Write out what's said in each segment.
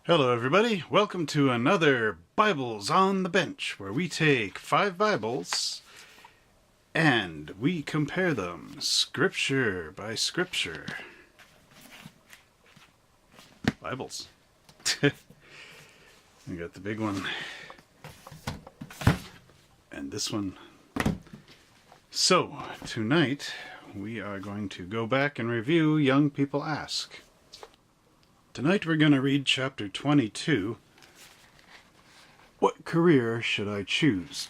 Hello, everybody. Welcome to another Bibles on the Bench, where we take 5 Bibles and we compare them scripture by scripture. Bibles. I got the big one and this one. So, tonight we are going to go back and review Young People Ask. Tonight we're going to read chapter 22. What career should I choose?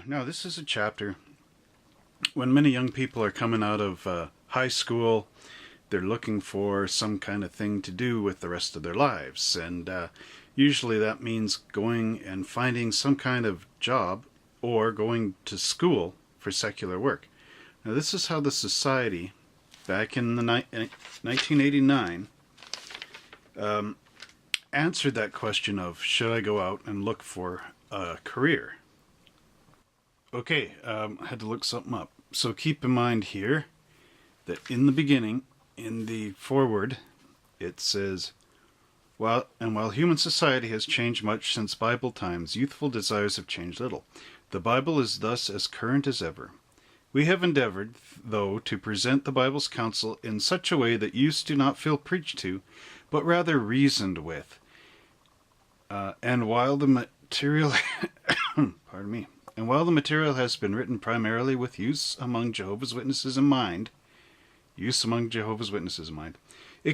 Now, this is a chapter when many young people are coming out of high school. They're looking for some kind of thing to do with the rest of their lives. And usually that means going and finding some kind of job or going to school for secular work. Now, this is how the society back in the 1989, answered that question of, should I go out and look for a career? Okay, I had to look something up. So keep in mind here that in the beginning, in the foreword, it says, while human society has changed much since Bible times, youthful desires have changed little. The Bible is thus as current as ever. We have endeavored, though, to present the Bible's counsel in such a way that youths do not feel preached to, but rather reasoned with. And while the material, has been written primarily with use among Jehovah's Witnesses in mind, it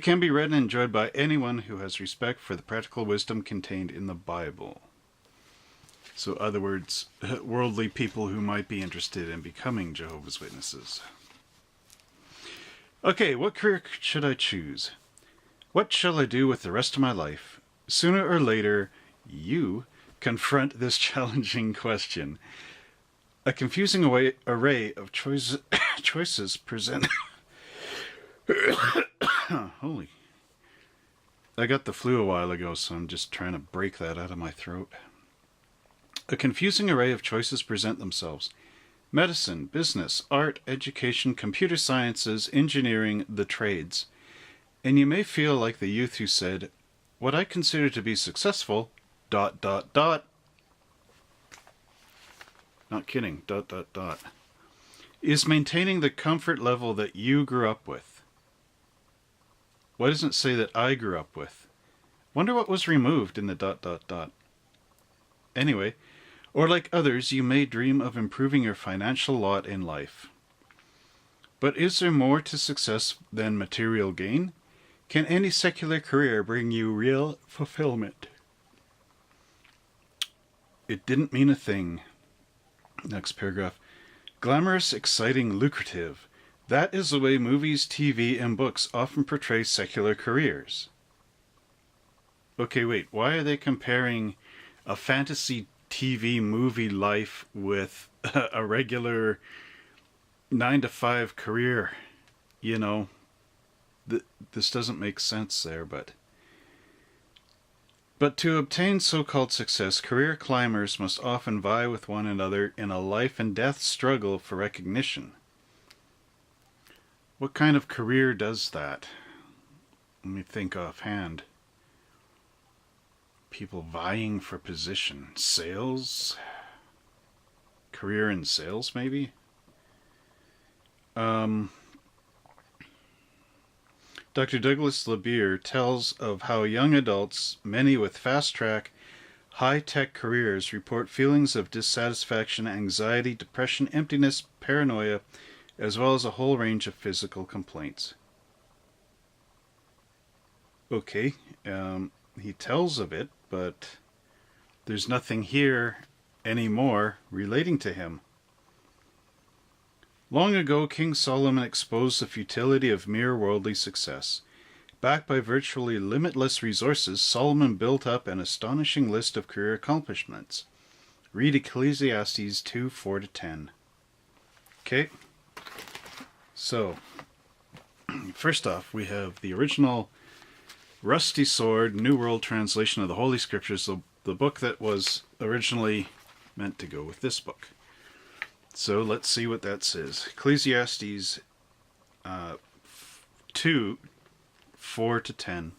can be read and enjoyed by anyone who has respect for the practical wisdom contained in the Bible. So, in other words, worldly people who might be interested in becoming Jehovah's Witnesses. Okay, what career should I choose? What shall I do with the rest of my life? Sooner or later, you confront this challenging question. A confusing array of choices present... Holy... I got the flu a while ago, so I'm just trying to break that out of my throat. A confusing array of choices present themselves. Medicine, business, art, education, computer sciences, engineering, the trades. And you may feel like the youth who said, what I consider to be successful, ... Not kidding, ... is maintaining the comfort level that you grew up with. Why doesn't it say that I grew up with? Wonder what was removed in the ... Anyway, or like others, you may dream of improving your financial lot in life. But is there more to success than material gain? Can any secular career bring you real fulfillment? It didn't mean a thing. Next paragraph. Glamorous, exciting, lucrative. That is the way movies, TV, and books often portray secular careers. Okay, wait. Why are they comparing a fantasy TV movie life with a regular 9-to-5 career? You know, this doesn't make sense there, but to obtain so-called success, career climbers must often vie with one another in a life and death struggle for recognition. What kind of career does that? Let me think offhand. People vying for position. Sales? Career in sales, maybe? Dr. Douglas LeBeer tells of how young adults, many with fast-track, high-tech careers, report feelings of dissatisfaction, anxiety, depression, emptiness, paranoia, as well as a whole range of physical complaints. Okay, he tells of it, but there's nothing here anymore relating to him. Long ago, King Solomon exposed the futility of mere worldly success. Backed by virtually limitless resources, Solomon built up an astonishing list of career accomplishments. Read Ecclesiastes 2, 4-10. Okay, so first off, we have the original Rusty Sword, New World Translation of the Holy Scriptures, the book that was originally meant to go with this book. So let's see what that says. Ecclesiastes 2, 4-10.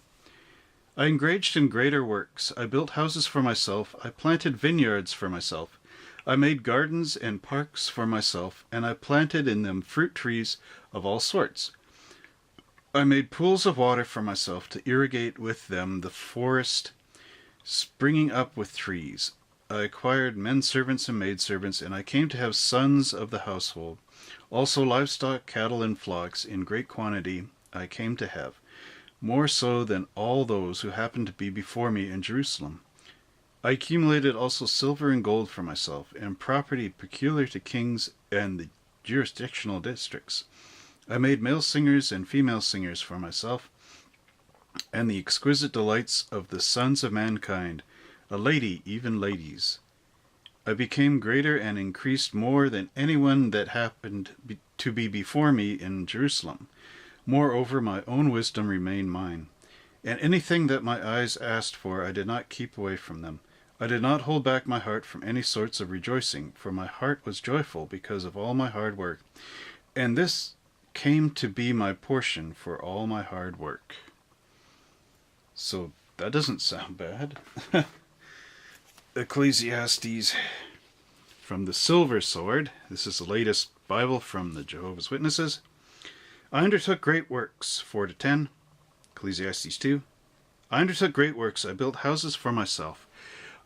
I engaged in greater works. I built houses for myself. I planted vineyards for myself. I made gardens and parks for myself, and I planted in them fruit trees of all sorts. I made pools of water for myself to irrigate with them the forest springing up with trees. I acquired men servants and maidservants, and I came to have sons of the household. Also livestock, cattle, and flocks in great quantity I came to have, more so than all those who happened to be before me in Jerusalem. I accumulated also silver and gold for myself, and property peculiar to kings and the jurisdictional districts. I made male singers and female singers for myself, and the exquisite delights of the sons of mankind, a lady, even ladies. I became greater and increased more than anyone that happened to be before me in Jerusalem. Moreover, my own wisdom remained mine, and anything that my eyes asked for I did not keep away from them. I did not hold back my heart from any sorts of rejoicing, for my heart was joyful because of all my hard work, and this came to be my portion for all my hard work. So that doesn't sound bad. Ecclesiastes from the Silver Sword. This is the latest Bible from the Jehovah's Witnesses. I undertook great works, 4-10. Ecclesiastes 2. I undertook great works. I built houses for myself.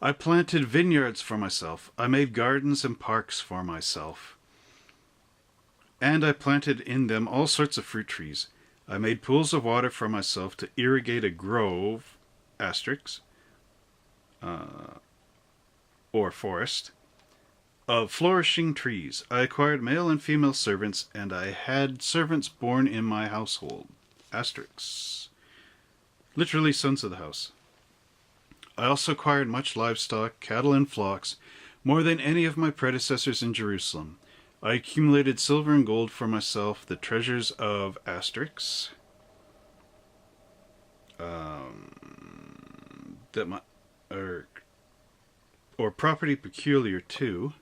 I planted vineyards for myself. I made gardens and parks for myself. And I planted in them all sorts of fruit trees. I made pools of water for myself to irrigate a grove, asterisks, or forest, of flourishing trees. I acquired male and female servants, and I had servants born in my household, asterisks, literally sons of the house. I also acquired much livestock, cattle, and flocks, more than any of my predecessors in Jerusalem. I accumulated silver and gold for myself, the treasures of asterisks, that my or property peculiar to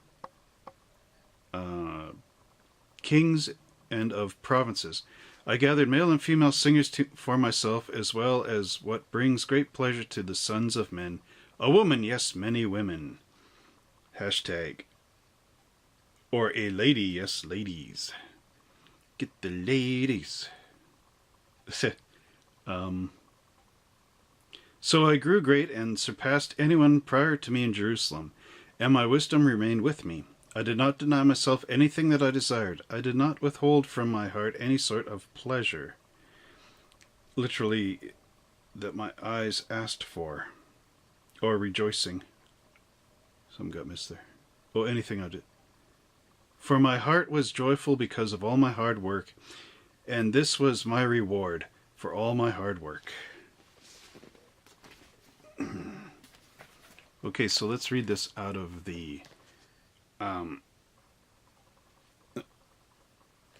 kings and of provinces. I gathered male and female singers for myself, as well as what brings great pleasure to the sons of men. A woman, yes, many women. Hashtag. Or a lady, yes, ladies. Get the ladies. So I grew great and surpassed anyone prior to me in Jerusalem, and my wisdom remained with me. I did not deny myself anything that I desired. I did not withhold from my heart any sort of pleasure. Literally, that my eyes asked for. Or rejoicing. Some got missed there. Oh, anything I did. For my heart was joyful because of all my hard work, and this was my reward for all my hard work. Okay, so let's read this out of the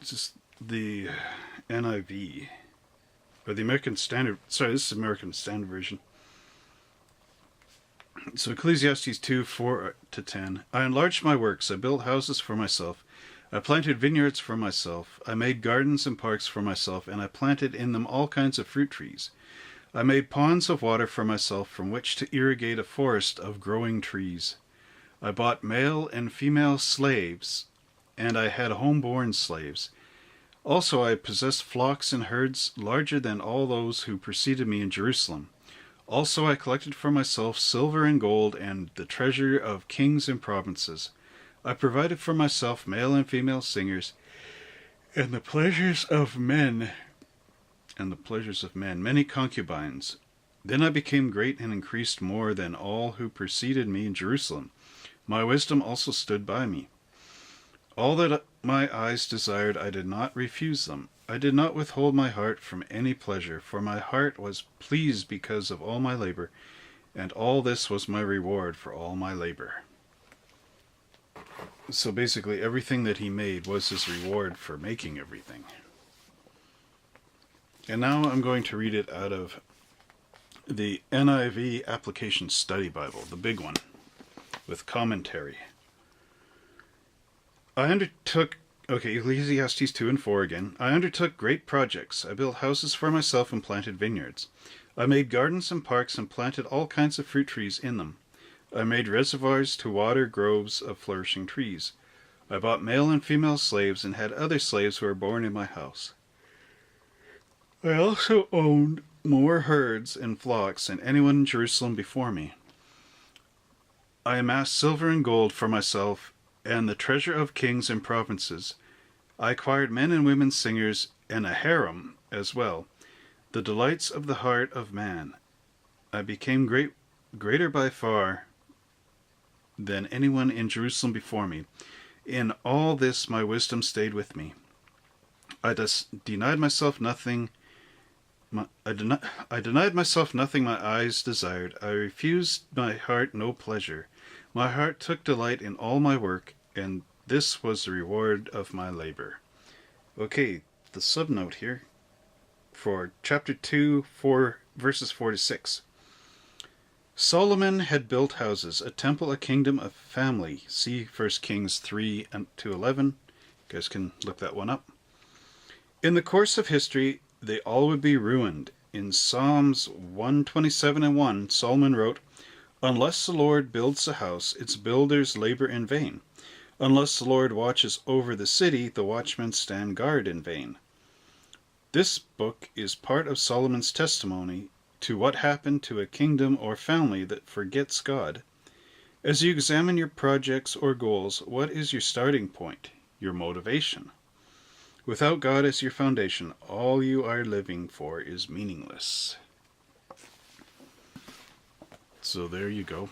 just the NIV, or the American Standard. Sorry, this is American Standard Version. So Ecclesiastes 2, 4-10. I enlarged my works. I built houses for myself. I planted vineyards for myself. I made gardens and parks for myself, and I planted in them all kinds of fruit trees. I made ponds of water for myself from which to irrigate a forest of growing trees. I bought male and female slaves, and I had home-born slaves. Also I possessed flocks and herds larger than all those who preceded me in Jerusalem. Also I collected for myself silver and gold and the treasure of kings and provinces. I provided for myself male and female singers, and the pleasures of men, many concubines. Then I became great and increased more than all who preceded me in Jerusalem. My wisdom also stood by me. All that my eyes desired, I did not refuse them. I did not withhold my heart from any pleasure, for my heart was pleased because of all my labor, and all this was my reward for all my labor. So basically, everything that he made was his reward for making everything. And now I'm going to read it out of the NIV Application Study Bible, the big one, with commentary. I undertook Okay, Ecclesiastes 2 and 4 again. I undertook great projects. I built houses for myself and planted vineyards. I made gardens and parks and planted all kinds of fruit trees in them. I made reservoirs to water groves of flourishing trees. I bought male and female slaves and had other slaves who were born in my house. I also owned more herds and flocks than anyone in Jerusalem before me. I amassed silver and gold for myself and the treasure of kings and provinces. I acquired men and women singers and a harem as well, the delights of the heart of man. I became greater by far than anyone in Jerusalem before me. In all this my wisdom stayed with me. I denied myself nothing. I denied myself nothing my eyes desired. I refused my heart no pleasure. My heart took delight in all my work, and this was the reward of my labor. Okay, the subnote here for chapter 2, verses 4 to 6. Solomon had built houses, a temple, a kingdom, a family. See 1 Kings 3 to 11. You guys can look that one up. In the course of history, they all would be ruined. In Psalms 127 and 1, Solomon wrote, "Unless the Lord builds a house, its builders labor in vain. Unless the Lord watches over the city, the watchmen stand guard in vain." This book is part of Solomon's testimony to what happened to a kingdom or family that forgets God. As you examine your projects or goals, what is your starting point, your motivation? Without God as your foundation, all you are living for is meaningless. So there you go.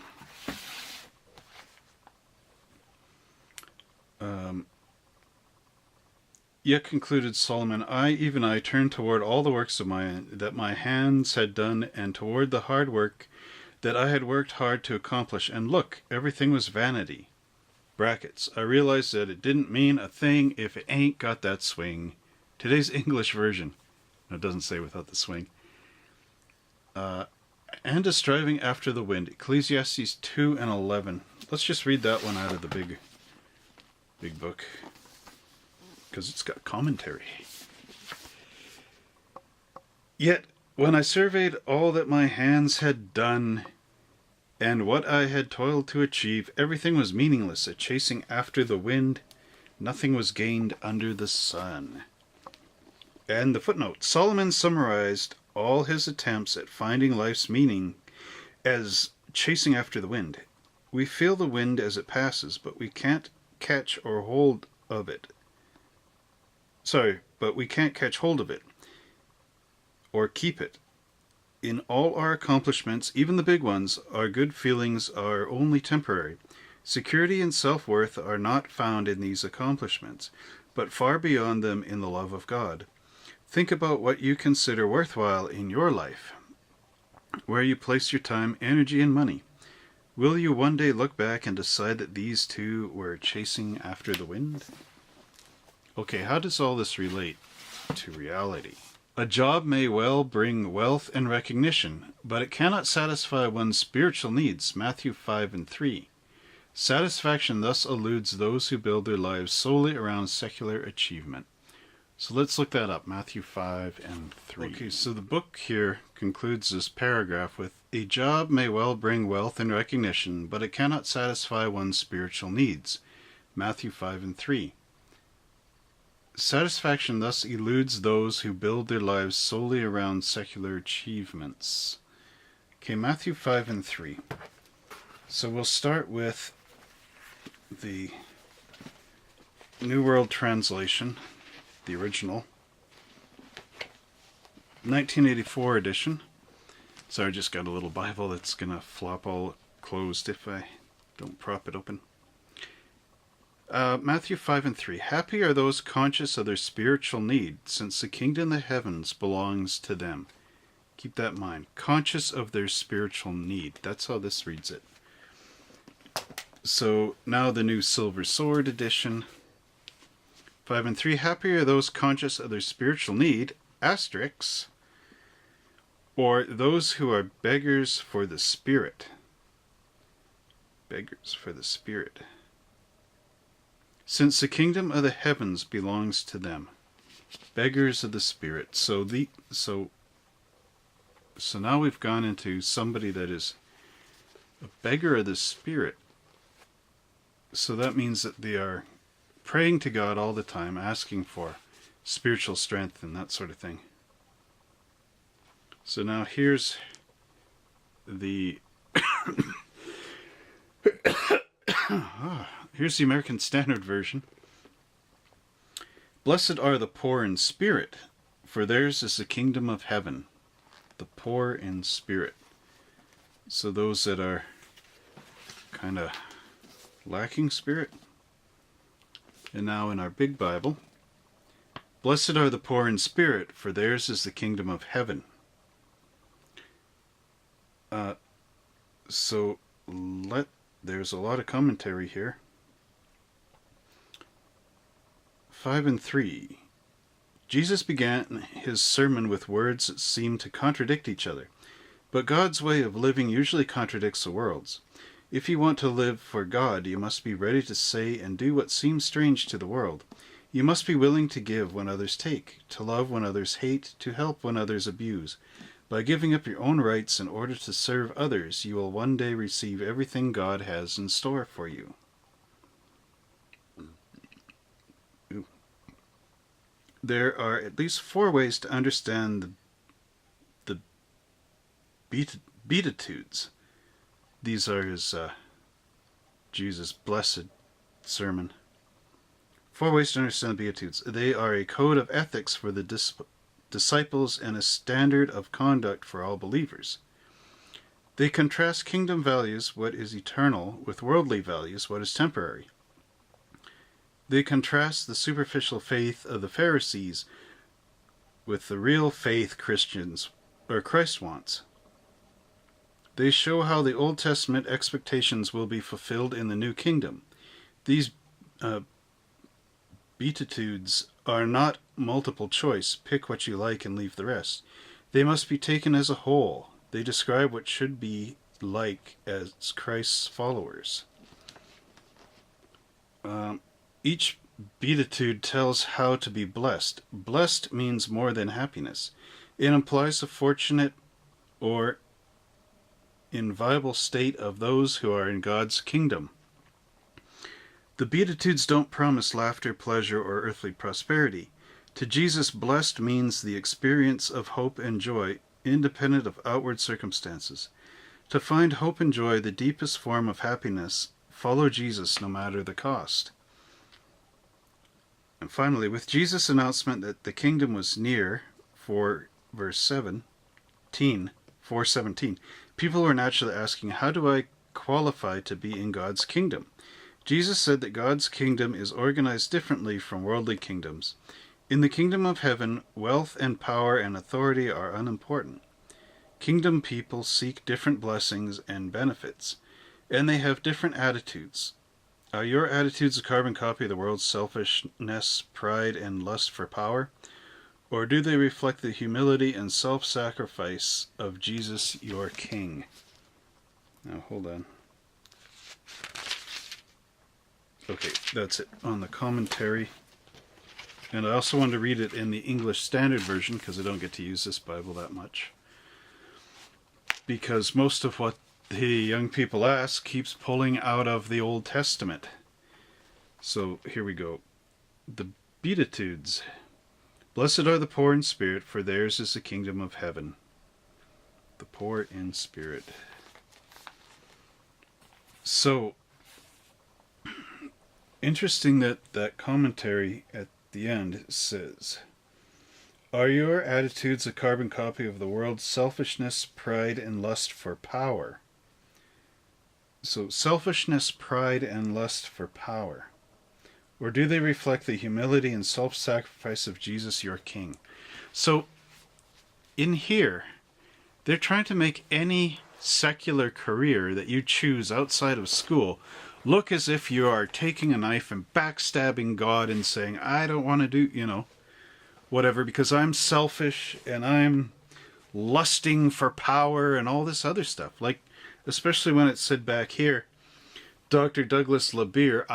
Yet concluded Solomon, even I, turned toward all the works of that my hands had done, and toward the hard work that I had worked hard to accomplish. And look, everything was vanity. Brackets. I realized that it didn't mean a thing if it ain't got that swing. Today's English version. No, it doesn't say without the swing. And a striving after the wind. Ecclesiastes 2 and 11. Let's just read that one out of the big book, because it's got commentary. Yet, when I surveyed all that my hands had done, and what I had toiled to achieve, everything was meaningless, a chasing after the wind. Nothing was gained under the sun. And the footnote. Solomon summarized all his attempts at finding life's meaning as chasing after the wind. We feel the wind as it passes, but we can't catch or hold of it. But we can't catch hold of it or keep it. In all our accomplishments, even the big ones, our good feelings are only temporary. Security and self-worth are not found in these accomplishments, but far beyond them in the love of God. Think about what you consider worthwhile in your life, where you place your time, energy, and money. Will you one day look back and decide that these two were chasing after the wind? Okay, how does all this relate to reality? A job may well bring wealth and recognition, but it cannot satisfy one's spiritual needs. Matthew 5 and 3. Satisfaction thus eludes those who build their lives solely around secular achievement. So let's look that up, Matthew 5 and 3. Okay, so the book here concludes this paragraph with, "A job may well bring wealth and recognition, but it cannot satisfy one's spiritual needs." Matthew 5 and 3. Satisfaction thus eludes those who build their lives solely around secular achievements. Okay, Matthew 5 and 3. So we'll start with the New World Translation, the original, 1984 edition. Sorry, I just got a little Bible that's going to flop all closed if I don't prop it open. Matthew 5 and 3. Happy are those conscious of their spiritual need, since the kingdom of the heavens belongs to them. Keep that in mind. Conscious of their spiritual need. That's how this reads it. So now the new Silver Sword edition. 5 and 3. Happy are those conscious of their spiritual need, asterisks, or those who are beggars for the Spirit. Beggars for the Spirit. since the kingdom of the heavens belongs to them. Beggars of the Spirit. So now we've gone into somebody that is a beggar of the Spirit. So that means that they are praying to God all the time, asking for spiritual strength and that sort of thing. So now here's the here's the American Standard Version. Blessed are the poor in spirit, for theirs is the kingdom of heaven. The poor in spirit. So those that are kind of lacking spirit. And now in our big Bible, blessed are the poor in spirit, for theirs is the kingdom of heaven. There's a lot of commentary here. 5 and 3. Jesus began his sermon with words that seemed to contradict each other. But God's way of living usually contradicts the world's. If you want to live for God, you must be ready to say and do what seems strange to the world. You must be willing to give when others take, to love when others hate, to help when others abuse. By giving up your own rights in order to serve others, you will one day receive everything God has in store for you. There are at least 4 ways to understand the Beatitudes. These are his Jesus' blessed sermon. 4 ways to understand the Beatitudes. They are a code of ethics for the disciples and a standard of conduct for all believers. They contrast kingdom values, what is eternal, with worldly values, what is temporary. They contrast the superficial faith of the Pharisees with the real faith Christians or Christ wants. They show how the Old Testament expectations will be fulfilled in the new kingdom. These Beatitudes are not multiple choice, pick what you like and leave the rest. They must be taken as a whole. They describe what should be like as Christ's followers. Each Beatitude tells how to be blessed. Blessed means more than happiness. It implies the fortunate or inviolable state of those who are in God's kingdom. The Beatitudes don't promise laughter, pleasure, or earthly prosperity. To Jesus, blessed means the experience of hope and joy, independent of outward circumstances. To find hope and joy, the deepest form of happiness, follow Jesus no matter the cost. And finally, with Jesus' announcement that the kingdom was near, for verse 4:17, people were naturally asking, how do I qualify to be in God's kingdom? Jesus said that God's kingdom is organized differently from worldly kingdoms. In the kingdom of heaven, wealth and power and authority are unimportant. Kingdom people seek different blessings and benefits, and they have different attitudes. Are your attitudes a carbon copy of the world's selfishness, pride, and lust for power? Or do they reflect the humility and self-sacrifice of Jesus, your King? Now, hold on. Okay, that's it on the commentary. And I also want to read it in the English Standard Version, because I don't get to use this Bible that much. Because most of what the young people ask keeps pulling out of the Old Testament. So here we go. The Beatitudes. Blessed are the poor in spirit, for theirs is the kingdom of heaven. The poor in spirit. So, interesting that commentary at the end says, are your attitudes a carbon copy of the world's selfishness, pride, and lust for power? So, selfishness, pride, and lust for power. Or do they reflect the humility and self-sacrifice of Jesus, your King? So, in here, they're trying to make any secular career that you choose outside of school look as if you are taking a knife and backstabbing God and saying, I don't want to do, whatever, because I'm selfish and I'm lusting for power and all this other stuff. Like, especially when it said back here, Dr. Douglas LeBeer,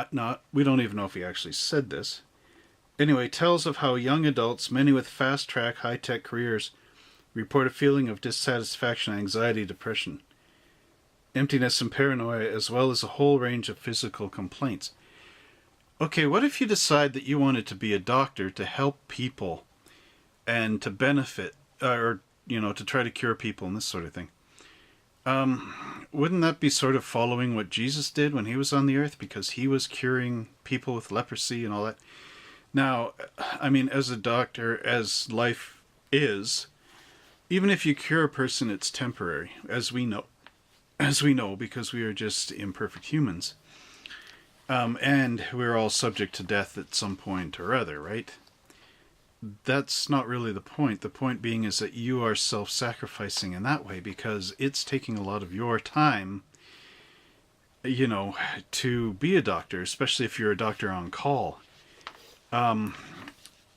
we don't even know if he actually said this. Anyway, tells of how young adults, many with fast-track, high-tech careers, report a feeling of dissatisfaction, anxiety, depression, emptiness, and paranoia, as well as a whole range of physical complaints. Okay, what if you decide that you wanted to be a doctor to help people and to benefit, or, to try to cure people and this sort of thing? Wouldn't that be sort of following what Jesus did when he was on the earth, because he was curing people with leprosy and all that? Now, I mean, as a doctor, as life is, even if you cure a person, it's temporary, as we know, because we are just imperfect humans. And we're all subject to death at some point or other, right? That's not really the point. The point being is that you are self-sacrificing in that way, because it's taking a lot of your time, to be a doctor, especially if you're a doctor on call.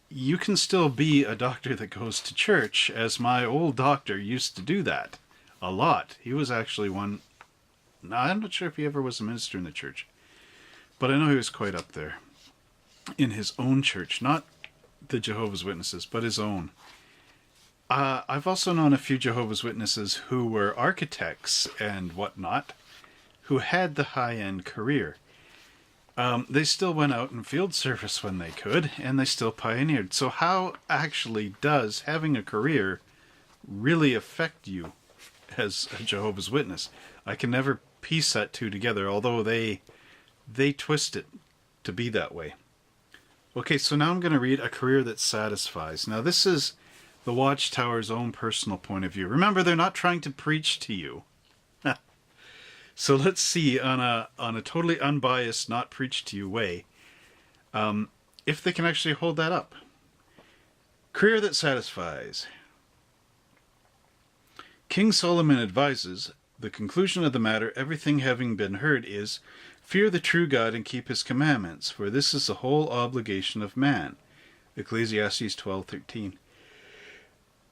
You can still be a doctor that goes to church, as my old doctor used to do that a lot. He was actually one. Now, I'm not sure if he ever was a minister in the church, but I know he was quite up there in his own church, not the Jehovah's Witnesses, but his own. I've also known a few Jehovah's Witnesses who were architects and whatnot, who had the high-end career. They still went out in field service when they could, and they still pioneered. So how actually does having a career really affect you as a Jehovah's Witness? I can never piece that two together, although they twist it to be that way. Okay, so now I'm going to read A Career That Satisfies. Now this is the Watchtower's own personal point of view. Remember, they're not trying to preach to you. So let's see, on a totally unbiased, not preach to you way, if they can actually hold that up. Career that satisfies. King Solomon advises, the conclusion of the matter, everything having been heard, is, fear the true God and keep his commandments, for this is the whole obligation of man. Ecclesiastes 12:13.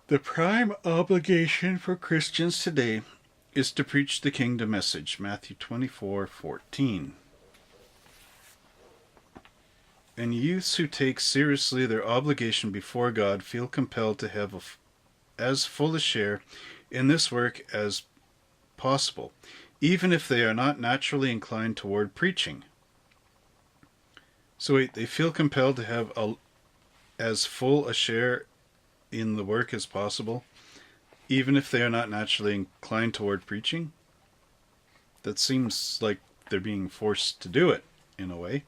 The prime obligation for Christians today is to preach the kingdom message. Matthew 24:14. And youths who take seriously their obligation before God feel compelled to have as full a share in this work as possible, even if they are not naturally inclined toward preaching. So wait, they feel compelled to have as full a share in the work as possible, even if they are not naturally inclined toward preaching? That seems like they're being forced to do it, in a way.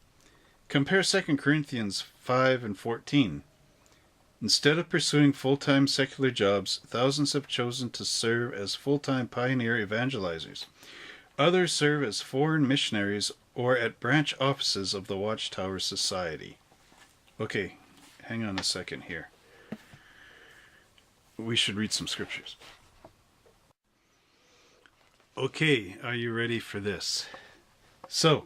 Compare 2 Corinthians 5:14. Instead of pursuing full-time secular jobs, thousands have chosen to serve as full-time pioneer evangelizers. Others serve as foreign missionaries or at branch offices of the Watchtower Society. Okay, hang on a second here. We should read some scriptures. Okay, are you ready for this? So,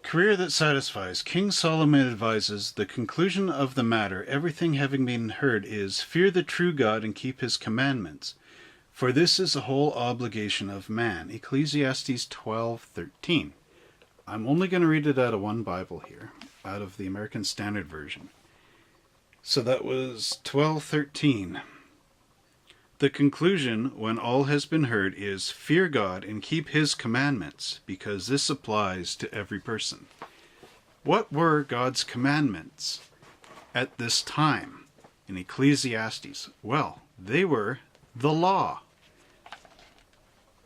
career that satisfies. King Solomon advises, the conclusion of the matter, everything having been heard, is, fear the true God and keep his commandments, for this is the whole obligation of man. Ecclesiastes 12:13. I'm only going to read it out of one Bible here, out of the American Standard Version. So that was 12:13. The conclusion, when all has been heard, is fear God and keep his commandments, because this applies to every person. What were God's commandments at this time in Ecclesiastes? Well, they were the law.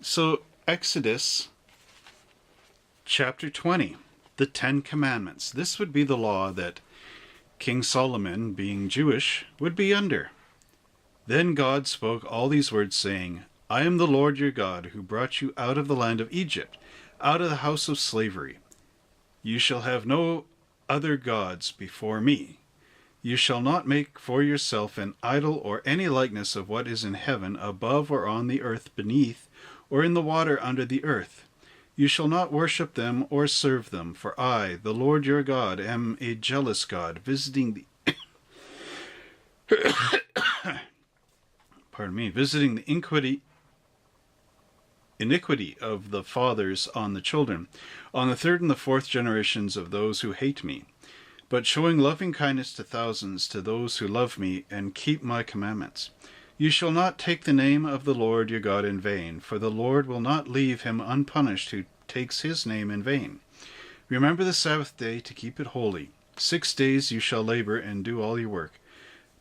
So Exodus chapter 20, the 10 Commandments. This would be the law that King Solomon, being Jewish, would be under. Then God spoke all these words, saying, I am the Lord your God, who brought you out of the land of Egypt, out of the house of slavery. You shall have no other gods before me. You shall not make for yourself an idol or any likeness of what is in heaven, above or on the earth beneath, or in the water under the earth. You shall not worship them or serve them, for I, the Lord your God, am a jealous God, visiting the visiting the iniquity of the fathers on the children, on the third and the fourth generations of those who hate me, but showing loving kindness to thousands, to those who love me and keep my commandments. You shall not take the name of the Lord your God in vain, for the Lord will not leave him unpunished who takes his name in vain. Remember the Sabbath day to keep it holy. 6 days you shall labor and do all your work.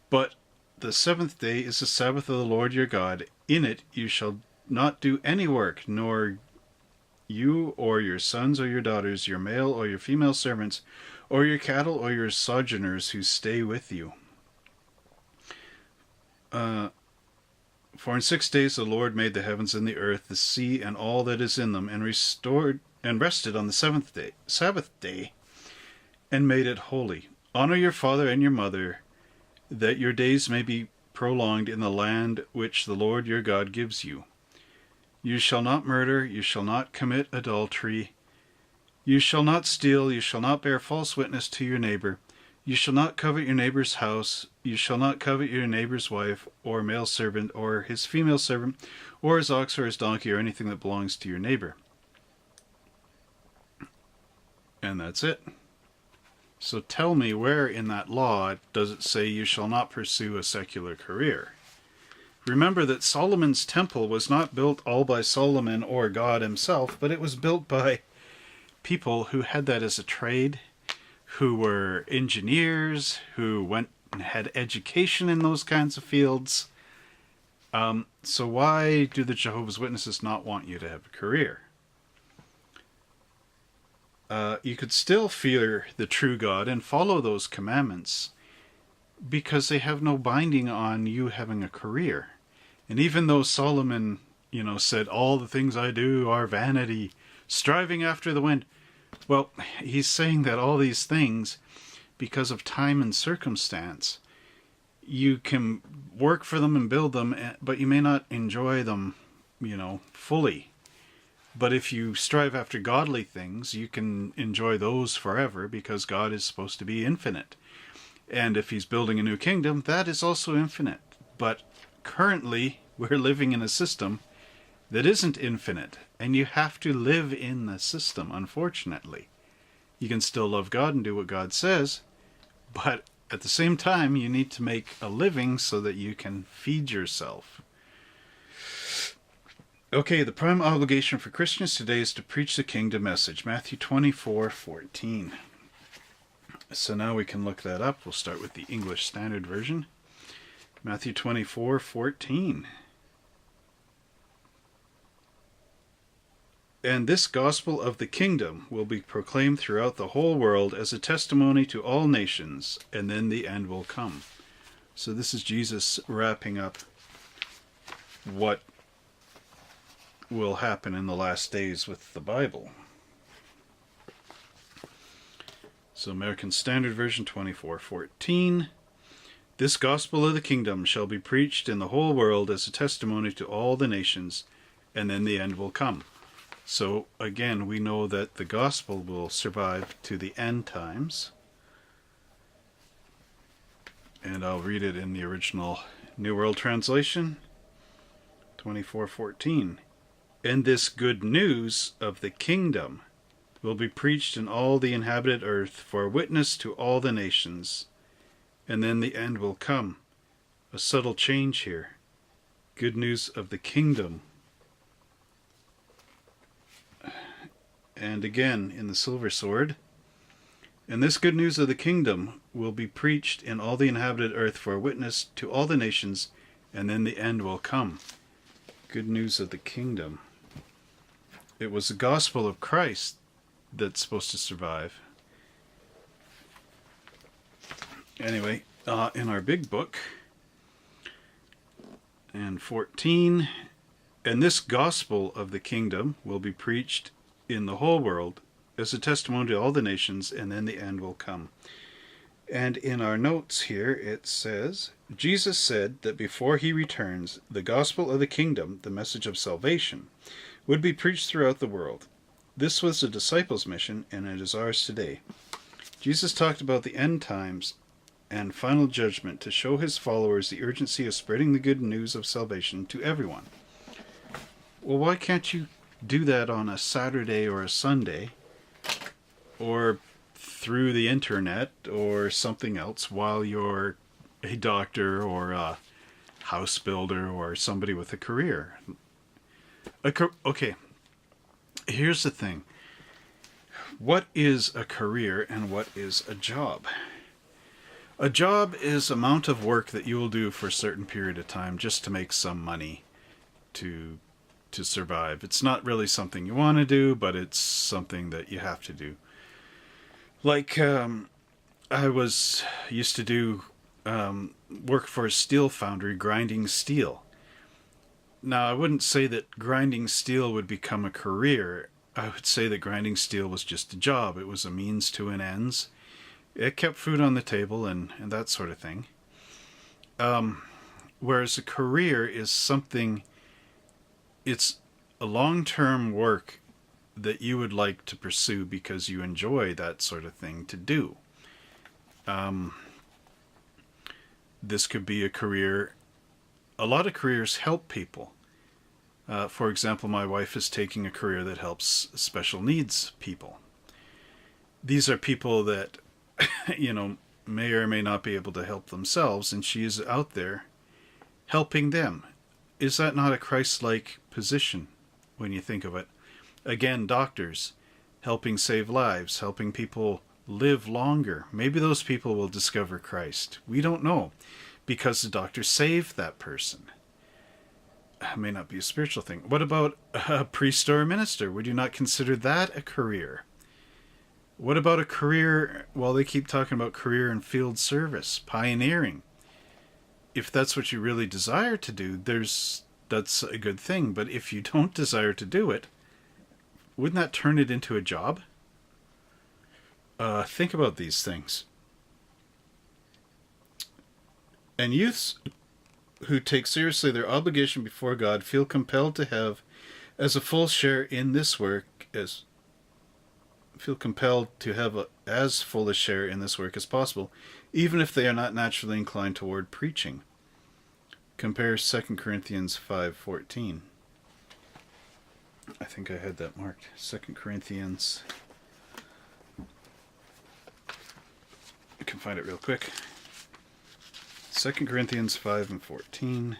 But the seventh day is the Sabbath of the Lord your God. In it you shall not do any work, nor you or your sons or your daughters, your male or your female servants, or your cattle or your sojourners who stay with you. For in 6 days the Lord made the heavens and the earth, the sea, and all that is in them, and rested on the seventh day, Sabbath day, and made it holy. Honor your father and your mother, that your days may be prolonged in the land which the Lord your God gives you. You shall not murder, you shall not commit adultery, you shall not steal, you shall not bear false witness to your neighbor, you shall not covet your neighbor's house, you shall not covet your neighbor's wife, or male servant, or his female servant, or his ox or his donkey, or anything that belongs to your neighbor. And that's it. So tell me, where in that law does it say you shall not pursue a secular career? Remember that Solomon's temple was not built all by Solomon or God himself, but it was built by people who had that as a trade, who were engineers, who went and had education in those kinds of fields. So why do the Jehovah's Witnesses not want you to have a career? You could still fear the true God and follow those commandments because they have no binding on you having a career. And even though Solomon, said, all the things I do are vanity, striving after the wind, well, he's saying that all these things, because of time and circumstance, you can work for them and build them, but you may not enjoy them, fully. But if you strive after godly things, you can enjoy those forever because God is supposed to be infinite. And if he's building a new kingdom, that is also infinite. But currently, we're living in a system that isn't infinite. And you have to live in the system, unfortunately. You can still love God and do what God says, but at the same time, you need to make a living so that you can feed yourself. Okay, the prime obligation for Christians today is to preach the kingdom message, Matthew 24:14. So now we can look that up. We'll start with the English Standard Version. Matthew 24:14. And this gospel of the kingdom will be proclaimed throughout the whole world as a testimony to all nations, and then the end will come. So this is Jesus wrapping up what will happen in the last days with the Bible. So American Standard Version 24:14. This gospel of the kingdom shall be preached in the whole world as a testimony to all the nations, and then the end will come. So again, we know that the gospel will survive to the end times. And I'll read it in the original New World Translation, 24:14. And this good news of the kingdom will be preached in all the inhabited earth for a witness to all the nations, and then the end will come. A subtle change here. Good news of the kingdom. And again in the Silver Sword. And this good news of the kingdom will be preached in all the inhabited earth for a witness to all the nations, and then the end will come. Good news of the kingdom. It was the gospel of Christ that's supposed to survive. Anyway, in our big book, and 14, and this gospel of the kingdom will be preached in the whole world as a testimony to all the nations, and then the end will come. And in our notes here it says, Jesus said that before he returns, the gospel of the kingdom, the message of salvation, would be preached throughout the world. This was the disciples' mission, and it is ours today. Jesus talked about the end times and final judgment to show his followers the urgency of spreading the good news of salvation to everyone. Well, why can't you do that on a Saturday or a Sunday, or through the internet or something else, while you're a doctor or a house builder or somebody with a career? Okay, here's the thing. What is a career and what is a job? A job is amount of work that you will do for a certain period of time just to make some money to survive. It's not really something you want to do, but it's something that you have to do. Like, I used to do work for a steel foundry grinding steel. Now, I wouldn't say that grinding steel would become a career. I would say that grinding steel was just a job. It was a means to an ends. It kept food on the table and that sort of thing. Whereas a career is something, it's a long-term work that you would like to pursue because you enjoy that sort of thing to do. This could be a career. A lot of careers help people. For example, my wife is taking a career that helps special needs people. These are people that, may or may not be able to help themselves, and she is out there helping them. Is that not a Christ-like position when you think of it? Again, doctors, helping save lives, helping people live longer. Maybe those people will discover Christ. We don't know, because the doctor saved that person. It may not be a spiritual thing. What about a priest or a minister? Would you not consider that a career? What about a career, well, they keep talking about career in field service, pioneering. If that's what you really desire to do, that's a good thing. But if you don't desire to do it, wouldn't that turn it into a job? Think about these things. And youths who take seriously their obligation before God feel compelled to have as full a share in this work as possible, even if they are not naturally inclined toward preaching. Compare 2 Corinthians 5:14. I think I had that marked. 2 Corinthians. I can find it real quick. 2 Corinthians 5:14.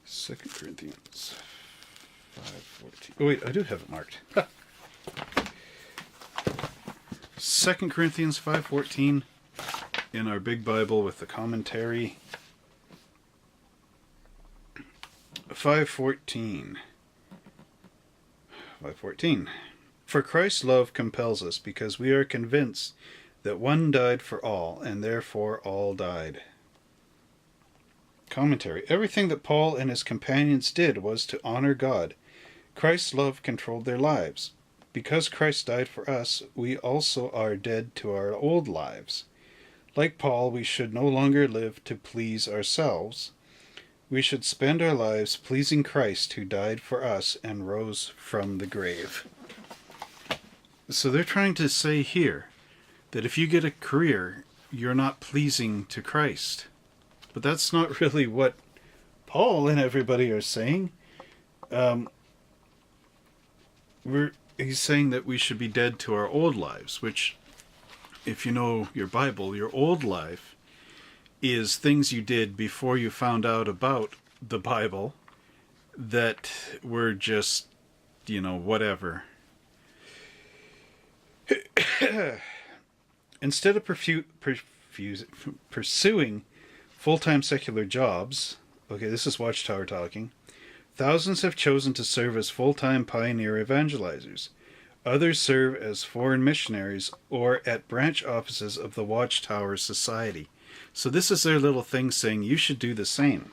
Second Corinthians 5:14. Oh wait, I do have it marked. 2 Corinthians 5:14 in our big Bible with the commentary. 5:14. For Christ's love compels us, because we are convinced that one died for all, and therefore all died. Commentary. Everything that Paul and his companions did was to honor God. Christ's love controlled their lives. Because Christ died for us, we also are dead to our old lives. Like Paul, we should no longer live to please ourselves. We should spend our lives pleasing Christ, who died for us and rose from the grave. So they're trying to say here that if you get a career, you're not pleasing to Christ. But that's not really what Paul and everybody are saying. He's saying that we should be dead to our old lives, which, if you know your Bible, your old life is things you did before you found out about the Bible that were just, whatever. Instead of pursuing full-time secular jobs, okay, this is Watchtower talking, thousands have chosen to serve as full-time pioneer evangelizers. Others serve as foreign missionaries or at branch offices of the Watchtower Society. So this is their little thing saying you should do the same.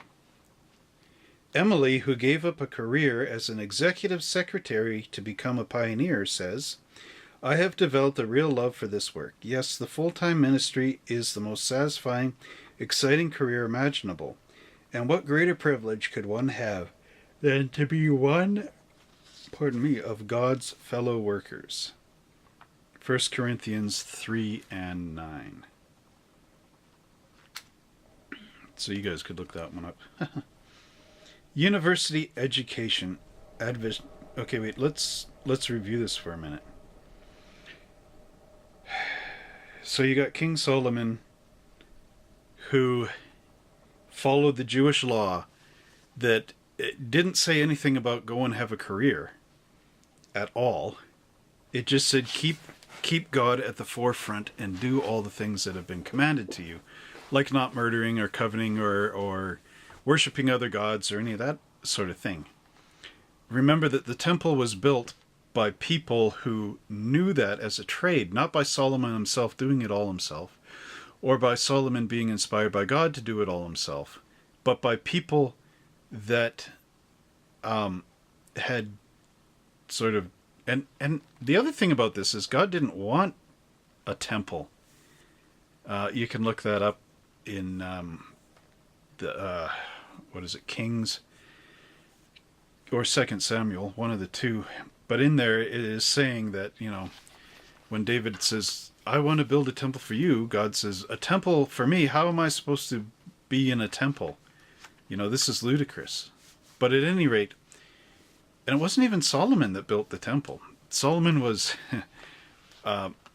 Emily, who gave up a career as an executive secretary to become a pioneer, says, I have developed a real love for this work. Yes, the full-time ministry is the most satisfying, exciting career imaginable. And what greater privilege could one have than to be one, of God's fellow workers? 1 Corinthians 3 and 9. So you guys could look that one up. University education. Okay, wait. Let's review this for a minute. So you got King Solomon, who followed the Jewish law that it didn't say anything about go and have a career at all. It just said keep God at the forefront and do all the things that have been commanded to you, like not murdering or coveting or worshipping other gods or any of that sort of thing. Remember that the temple was built by people who knew that as a trade, not by Solomon himself doing it all himself, or by Solomon being inspired by God to do it all himself, but by people that had sort of... And the other thing about this is God didn't want a temple. You can look that up in what is it, Kings or 2 Samuel, one of the two. But in there it is saying that, when David says, I want to build a temple for you, God says, a temple for me? How am I supposed to be in a temple? This is ludicrous. But at any rate, and it wasn't even Solomon that built the temple. Solomon was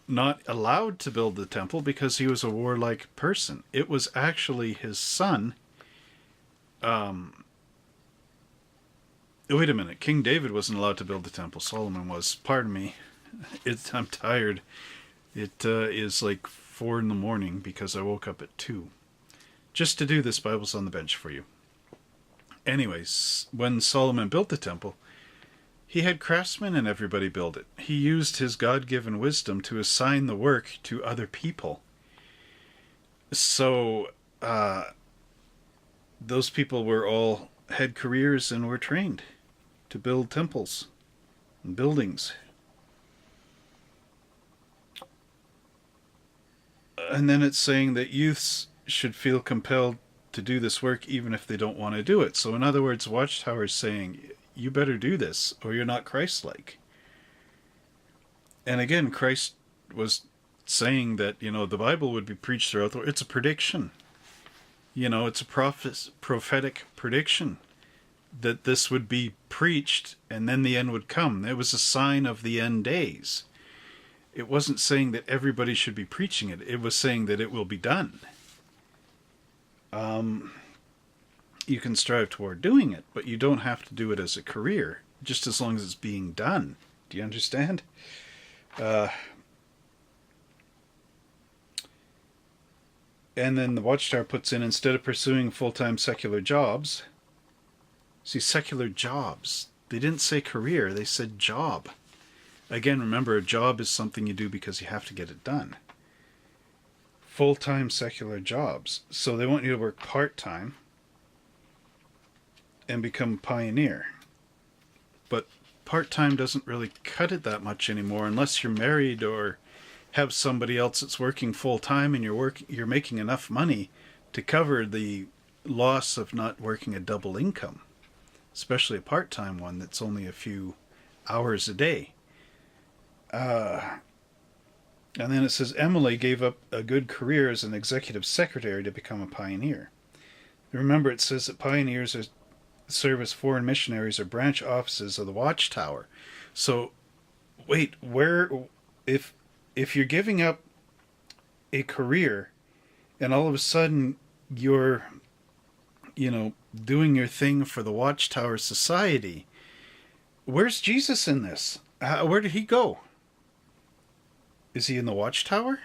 not allowed to build the temple because he was a warlike person. It was actually his son. Wait a minute. King David wasn't allowed to build the temple. Solomon was. Pardon me. I'm tired. It is like 4 a.m. because I woke up at 2. Just to do this, Bible's on the bench for you. Anyways, when Solomon built the temple, he had craftsmen and everybody build it. He used his God-given wisdom to assign the work to other people. So, those people were all had careers and were trained to build temples and buildings. And then it's saying that youths should feel compelled to do this work even if they don't want to do it. So in other words, Watchtower is saying, you better do this or you're not Christ-like. And again, Christ was saying that, the Bible would be preached throughout the world. It's a prediction. It's a prophetic prediction that this would be preached and then the end would come. It was a sign of the end days. It wasn't saying that everybody should be preaching it. It was saying that it will be done. You can strive toward doing it, but you don't have to do it as a career, just as long as it's being done. Do you understand? And then the Watchtower puts in, instead of pursuing full-time secular jobs... See, secular jobs. They didn't say career, they said job. Again, remember, a job is something you do because you have to get it done. Full-time secular jobs. So they want you to work part-time and become a pioneer. But part-time doesn't really cut it that much anymore unless you're married or have somebody else that's working full-time and you're making enough money to cover the loss of not working a double income, especially a part-time one that's only a few hours a day. And then it says Emily gave up a good career as an executive secretary to become a pioneer. Remember, it says that pioneers serve as foreign missionaries or branch offices of the Watchtower. So, wait, if you're giving up a career and all of a sudden you're, doing your thing for the Watchtower Society, where's Jesus in this? Where did he go? Is he in the Watchtower?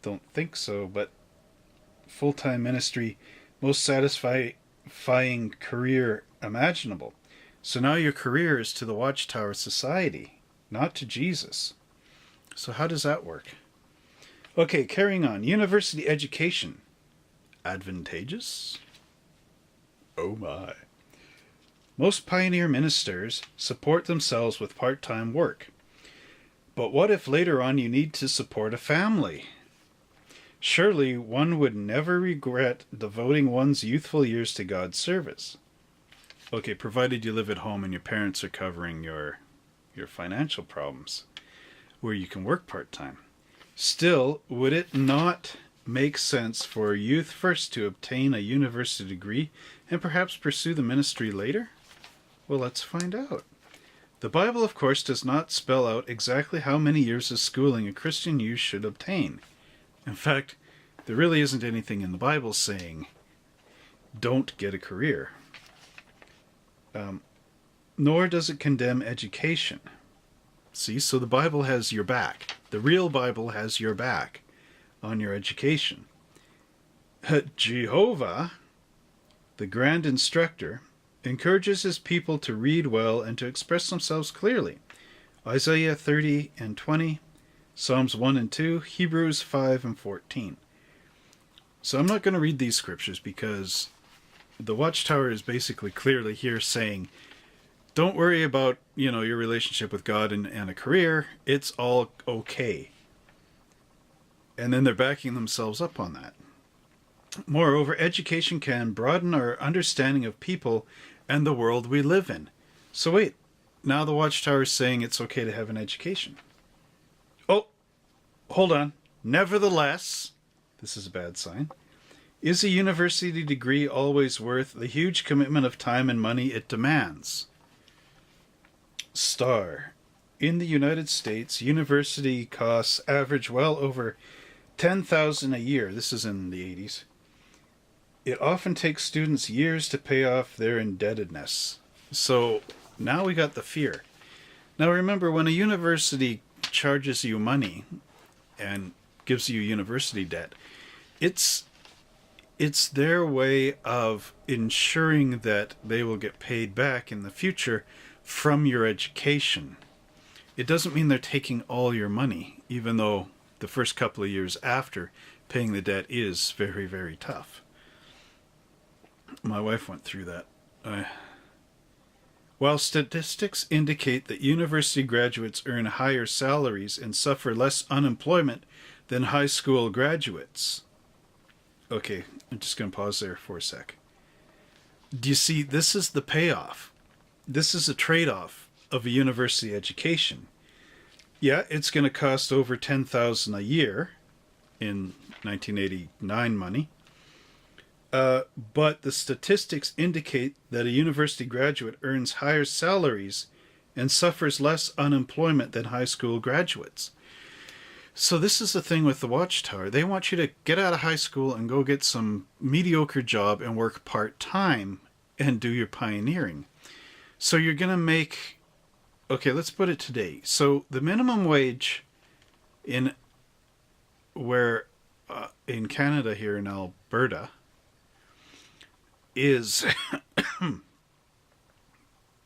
Don't think so, but full-time ministry, most satisfying career imaginable. So now your career is to the Watchtower Society, not to Jesus. So how does that work? Okay, carrying on. University education. Advantageous? Oh my. Most pioneer ministers support themselves with part-time work. But what if later on you need to support a family? Surely one would never regret devoting one's youthful years to God's service. Okay, provided you live at home and your parents are covering your financial problems, where you can work part-time. Still, would it not make sense for youth first to obtain a university degree and perhaps pursue the ministry later? Well, let's find out. The Bible, of course, does not spell out exactly how many years of schooling a Christian youth should obtain. In fact, there really isn't anything in the Bible saying, don't get a career. Nor does it condemn education. See, so the Bible has your back. The real Bible has your back on your education. Jehovah, the grand instructor, encourages his people to read well and to express themselves clearly. Isaiah 30 and 20, Psalms 1 and 2, Hebrews 5 and 14. So I'm not going to read these scriptures because the Watchtower is basically clearly here saying, don't worry about, your relationship with God and a career. It's all okay. And then they're backing themselves up on that. Moreover, education can broaden our understanding of people and the world we live in. So wait, now the Watchtower is saying it's okay to have an education. Oh, hold on. Nevertheless, this is a bad sign. Is a university degree always worth the huge commitment of time and money it demands? Star. In the United States, university costs average well over $10,000 a year. This is in the 80s. It often takes students years to pay off their indebtedness. So now we got the fear. Now remember, when a university charges you money and gives you university debt, it's their way of ensuring that they will get paid back in the future from your education. It doesn't mean they're taking all your money, even though the first couple of years after paying the debt is very, very tough. My wife went through that. While statistics indicate that university graduates earn higher salaries and suffer less unemployment than high school graduates. Okay, I'm just going to pause there for a sec. Do you see, this is the payoff. This is a trade-off of a university education. Yeah, it's going to cost over $10,000 a year in 1989 money. But the statistics indicate that a university graduate earns higher salaries and suffers less unemployment than high school graduates. So this is the thing with the Watchtower. They want you to get out of high school and go get some mediocre job and work part-time and do your pioneering. So you're going to make... Okay, let's put it today. So the minimum wage in Canada here in Alberta is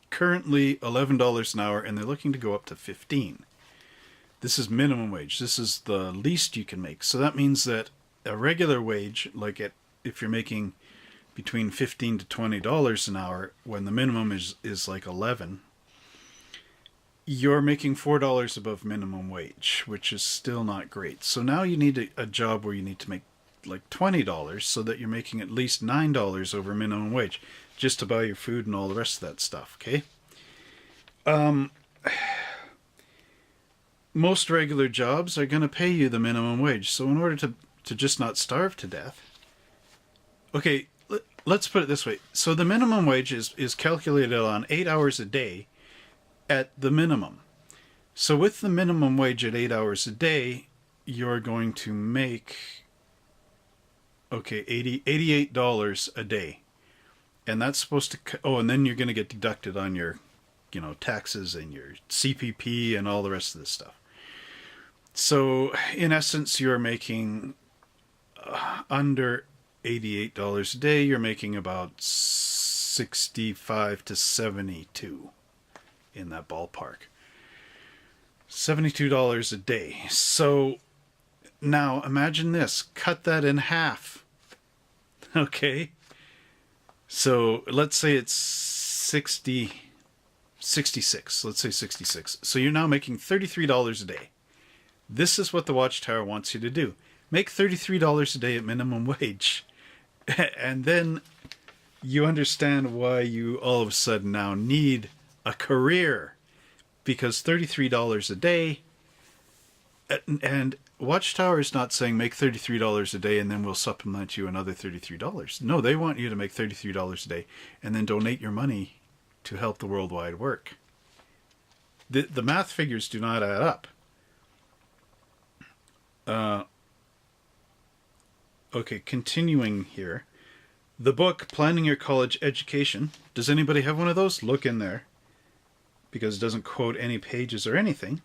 currently $11 an hour, and they're looking to go up to $15. This is minimum wage. This is the least you can make. So that means that a regular wage, if you're making between $15 to $20 an hour, when the minimum is like $11, you're making $4 above minimum wage, which is still not great. So now you need a job where you need to make like $20 so that you're making at least $9 over minimum wage just to buy your food and all the rest of that stuff, okay? Most regular jobs are going to pay you the minimum wage. So in order to just not starve to death... Okay, let's put it this way. So the minimum wage is calculated on 8 hours a day at the minimum. So with the minimum wage at 8 hours a day, you're going to make... Okay, $88 a day. And that's supposed to... Oh, and then you're going to get deducted on your, taxes and your CPP and all the rest of this stuff. So, in essence, you're making under $88 a day. You're making about 65 to 72 in that ballpark. $72 a day. So, now imagine this. Cut that in half. Okay? So, let's say it's 66. Let's say 66. So, you're now making $33 a day. This is what the Watchtower wants you to do. Make $33 a day at minimum wage. And then you understand why you all of a sudden now need a career. Because $33 a day, and Watchtower is not saying make $33 a day and then we'll supplement you another $33. No, they want you to make $33 a day and then donate your money to help the worldwide work. The math figures do not add up. Okay, continuing here. The book, Planning Your College Education. Does anybody have one of those? Look in there, because it doesn't quote any pages or anything.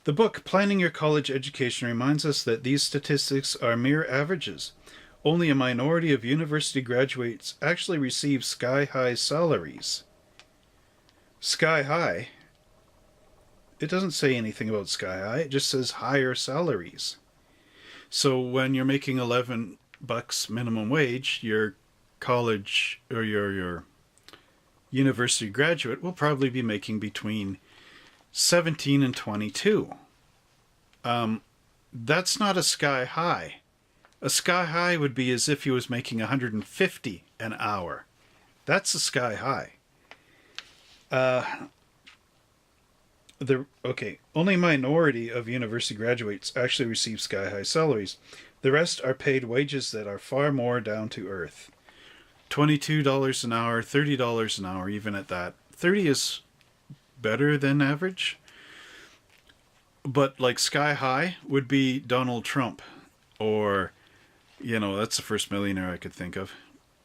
The book, Planning Your College Education, reminds us that these statistics are mere averages. Only a minority of university graduates actually receive sky-high salaries. Sky-high? It doesn't say anything about sky-high. It just says higher salaries. So when you're making $11 minimum wage, your college or your university graduate will probably be making between 17 and 22. That's not a sky high. A sky high would be as if he was making 150 an hour. That's a sky high. Only a minority of university graduates actually receive sky high salaries. The rest are paid wages that are far more down to earth. $22 an hour, $30 an hour, even at that. 30 is better than average. But like sky high would be Donald Trump. Or, that's the first millionaire I could think of.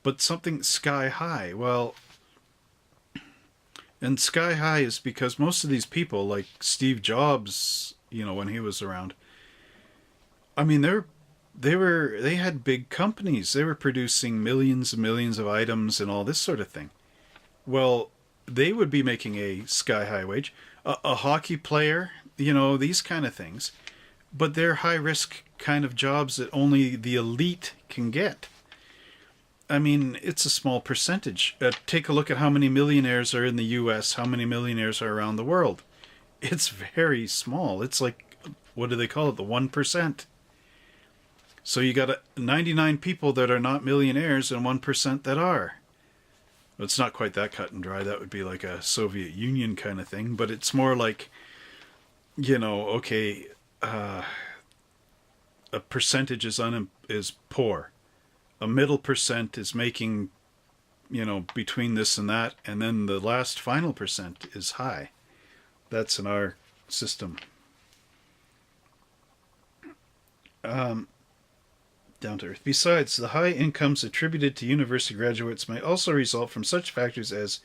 But something sky high, well... And sky high is because most of these people, like Steve Jobs, when he was around, I mean, they had big companies. They were producing millions and millions of items and all this sort of thing. Well, they would be making a sky high wage. A hockey player, these kind of things. But they're high risk kind of jobs that only the elite can get. I mean, it's a small percentage. Take a look at how many millionaires are in the U.S., how many millionaires are around the world. It's very small. It's like, what do they call it? The 1%. So you got 99 people that are not millionaires and 1% that are. Well, it's not quite that cut and dry. That would be like a Soviet Union kind of thing. But it's more like, a percentage is poor. A middle percent is making, between this and that, and then the last final percent is high. That's in our system. Down to earth. Besides, the high incomes attributed to university graduates may also result from such factors as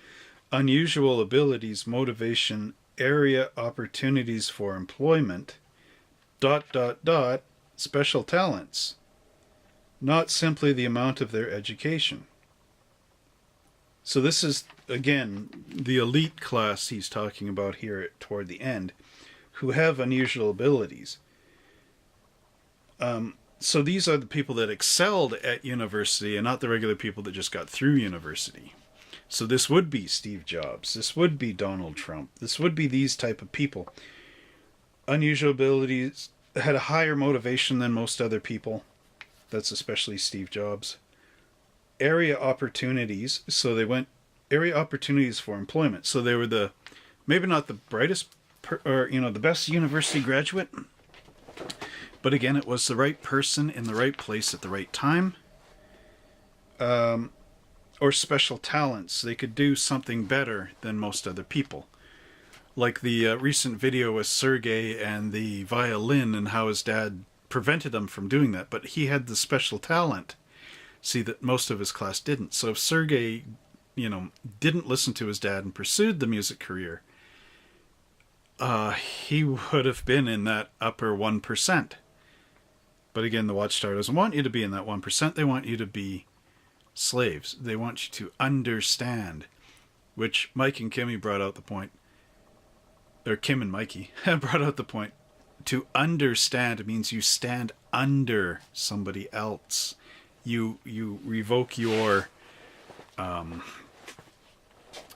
unusual abilities, motivation, area opportunities for employment, ... special talents. Not simply the amount of their education. So this is, again, the elite class he's talking about here toward the end, who have unusual abilities. So these are the people that excelled at university and not the regular people that just got through university. So this would be Steve Jobs. This would be Donald Trump. This would be these type of people. Unusual abilities, had a higher motivation than most other people. That's especially Steve Jobs. Area opportunities. So they went area opportunities for employment. So they were maybe not the brightest the best university graduate. But again, it was the right person in the right place at the right time. Or special talents. They could do something better than most other people. Like the recent video with Sergey and the violin and how his dad prevented him from doing that, but he had the special talent. See, that most of his class didn't. So if Sergey, didn't listen to his dad and pursued the music career, he would have been in that upper 1%. But again, the Watchtower doesn't want you to be in that 1%. They want you to be slaves. They want you to understand, which Mike and Kimmy brought out the point, or Kim and Mikey brought out the point. To understand means you stand under somebody else. You revoke your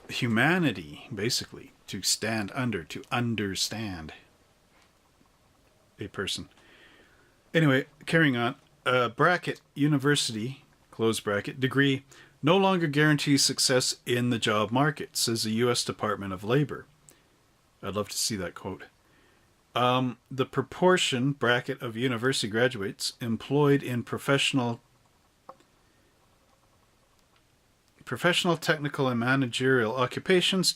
humanity, basically, to stand under, to understand a person. Anyway, carrying on. Bracket, university, close bracket, degree, no longer guarantees success in the job market, says the U.S. Department of Labor. I'd love to see that quote. The proportion bracket of university graduates employed in professional, technical, and managerial occupations ...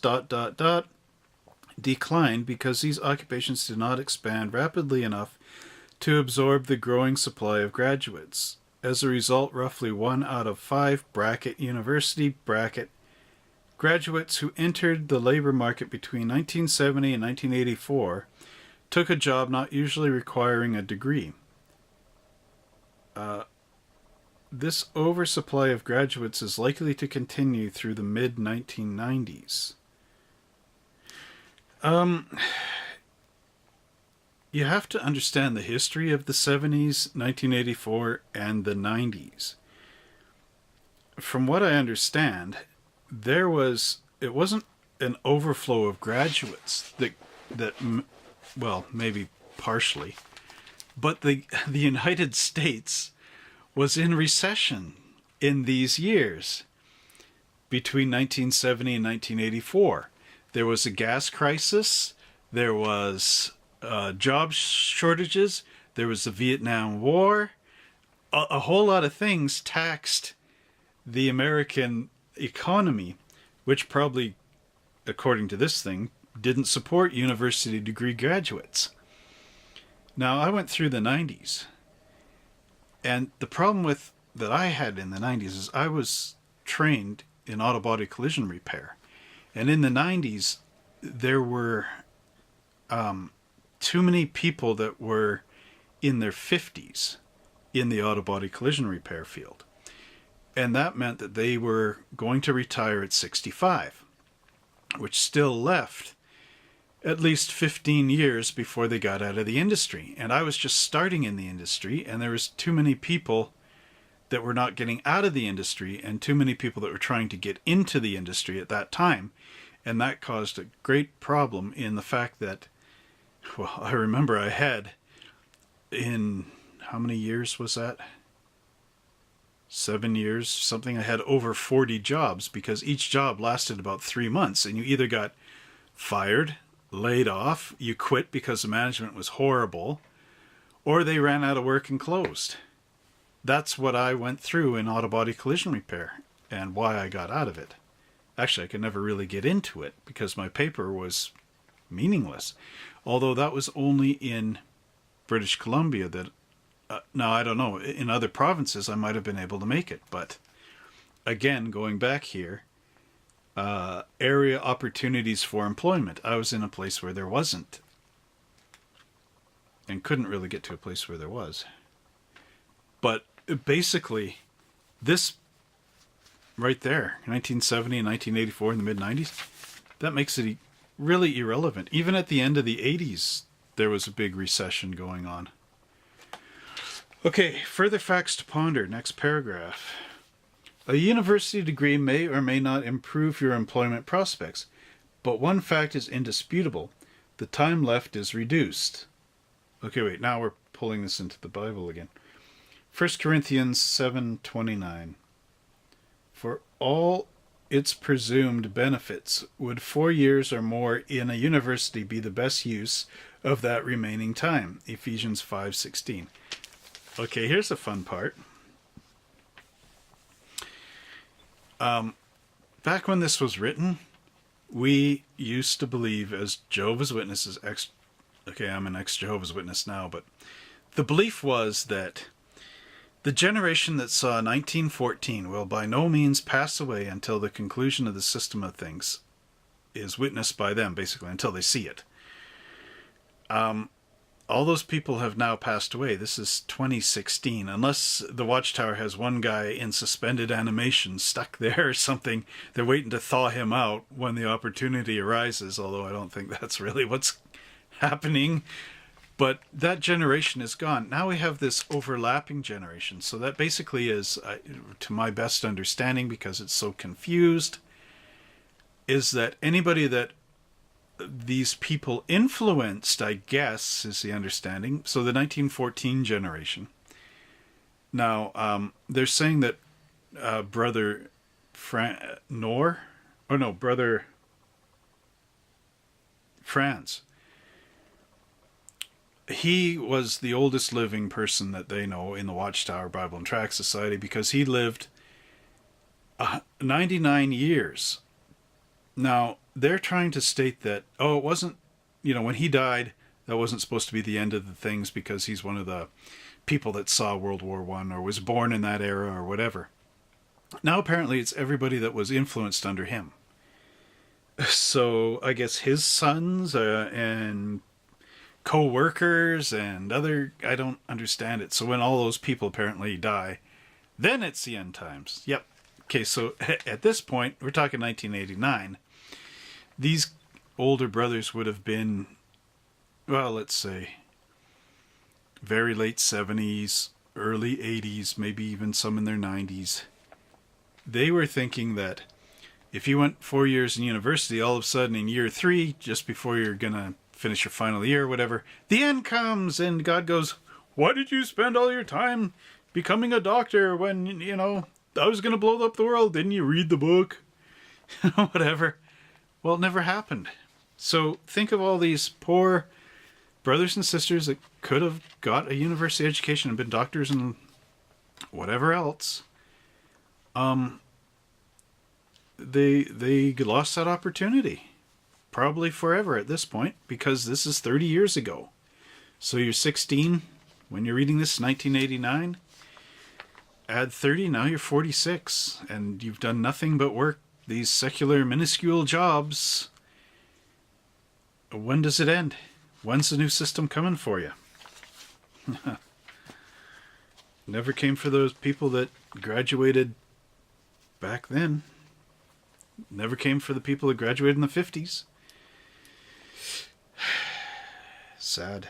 declined because these occupations did not expand rapidly enough to absorb the growing supply of graduates. As a result, roughly 1 out of 5 bracket university bracket graduates who entered the labor market between 1970 and 1984 took a job not usually requiring a degree. This oversupply of graduates is likely to continue through the mid-1990s. You have to understand the history of the 70s, 1984, and the 90s. From what I understand, it wasn't an overflow of graduates that well, maybe partially, but the United States was in recession in these years between 1970 and 1984. There was a gas crisis, there was job shortages, there was the Vietnam War. A whole lot of things taxed the American economy, which probably, according to this thing, didn't support university degree graduates. Now, I went through the 90s, and the problem that I had in the 90s is I was trained in auto body collision repair. And in the 90s, there were too many people that were in their 50s in the auto body collision repair field. And that meant that they were going to retire at 65, which still left at least 15 years before they got out of the industry. And I was just starting in the industry, and there was too many people that were not getting out of the industry and too many people that were trying to get into the industry at that time. And that caused a great problem in the fact that, well, I remember I had, in how many years was that? 7 years, something. I had over 40 jobs because each job lasted about 3 months, and you either got fired, laid off, you quit because the management was horrible, or they ran out of work and closed. That's what I went through in auto body collision repair and why I got out of it. Actually, I could never really get into it because my paper was meaningless. Although that was only in British Columbia that, now I don't know, in other provinces I might have been able to make it. But again, going back here, area opportunities for employment. I was in a place where there wasn't, and couldn't really get to a place where there was. But basically, this right there, 1970 and 1984 in the mid-90s, that makes it really irrelevant. Even at the end of the 80s, there was a big recession going on. Okay, further facts to ponder. Next paragraph. A university degree may or may not improve your employment prospects, but one fact is indisputable. The time left is reduced. Okay, wait, now we're pulling this into the Bible again. 1 Corinthians 7:29. For all its presumed benefits, would 4 years or more in a university be the best use of that remaining time? Ephesians 5:16. Okay, here's the fun part. Back when this was written, we used to believe as Jehovah's Witnesses, okay, I'm an ex-Jehovah's Witness now, but the belief was that the generation that saw 1914 will by no means pass away until the conclusion of the system of things is witnessed by them, basically, until they see it. All those people have now passed away. This is 2016. Unless the Watchtower has one guy in suspended animation stuck there or something, they're waiting to thaw him out when the opportunity arises, although I don't think that's really what's happening. But that generation is gone. Now we have this overlapping generation. So that basically is, to my best understanding, because it's so confused, is that anybody that these people influenced, I guess, is the understanding. So the 1914 generation. Now, they're saying that Brother Brother Franz, he was the oldest living person that they know in the Watchtower Bible and Tract Society, because he lived 99 years. Now, they're trying to state that, oh, it wasn't, when he died, that wasn't supposed to be the end of the things because he's one of the people that saw World War I or was born in that era or whatever. Now, apparently, it's everybody that was influenced under him. So, I guess his sons and co-workers and other, I don't understand it. So when all those people apparently die, then it's the end times. Yep. Okay, so at this point, we're talking 1989. These older brothers would have been, well, let's say, very late 70s, early 80s, maybe even some in their 90s. They were thinking that if you went 4 years in university, all of a sudden in year 3, just before you're going to finish your final year or whatever, the end comes and God goes, why did you spend all your time becoming a doctor when, I was going to blow up the world? Didn't you read the book? Whatever. Well, it never happened. So think of all these poor brothers and sisters that could have got a university education and been doctors and whatever else. They lost that opportunity. Probably forever at this point, because this is 30 years ago. So you're 16 when you're reading this, 1989. Add 30, now you're 46. And you've done nothing but work these secular, minuscule jobs. When does it end? When's the new system coming for you? Never came for those people that graduated back then. Never came for the people that graduated in the 50s. Sad.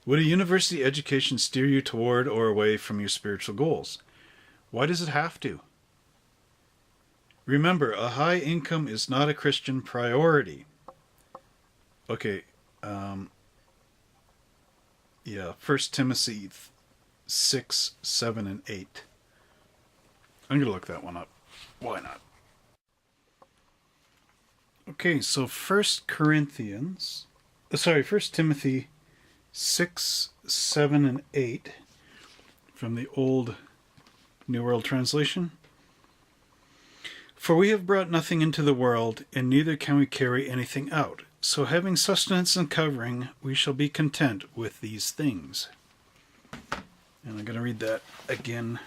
Would a university education steer you toward or away from your spiritual goals? Why does it have to? Remember, a high income is not a Christian priority. Okay, 1 Timothy 6, 7, and 8. I'm going to look that one up. Why not? Okay, so 1 Timothy 6, 7, and 8 from the Old New World Translation. For we have brought nothing into the world, and neither can we carry anything out. So having sustenance and covering, we shall be content with these things. And I'm going to read that again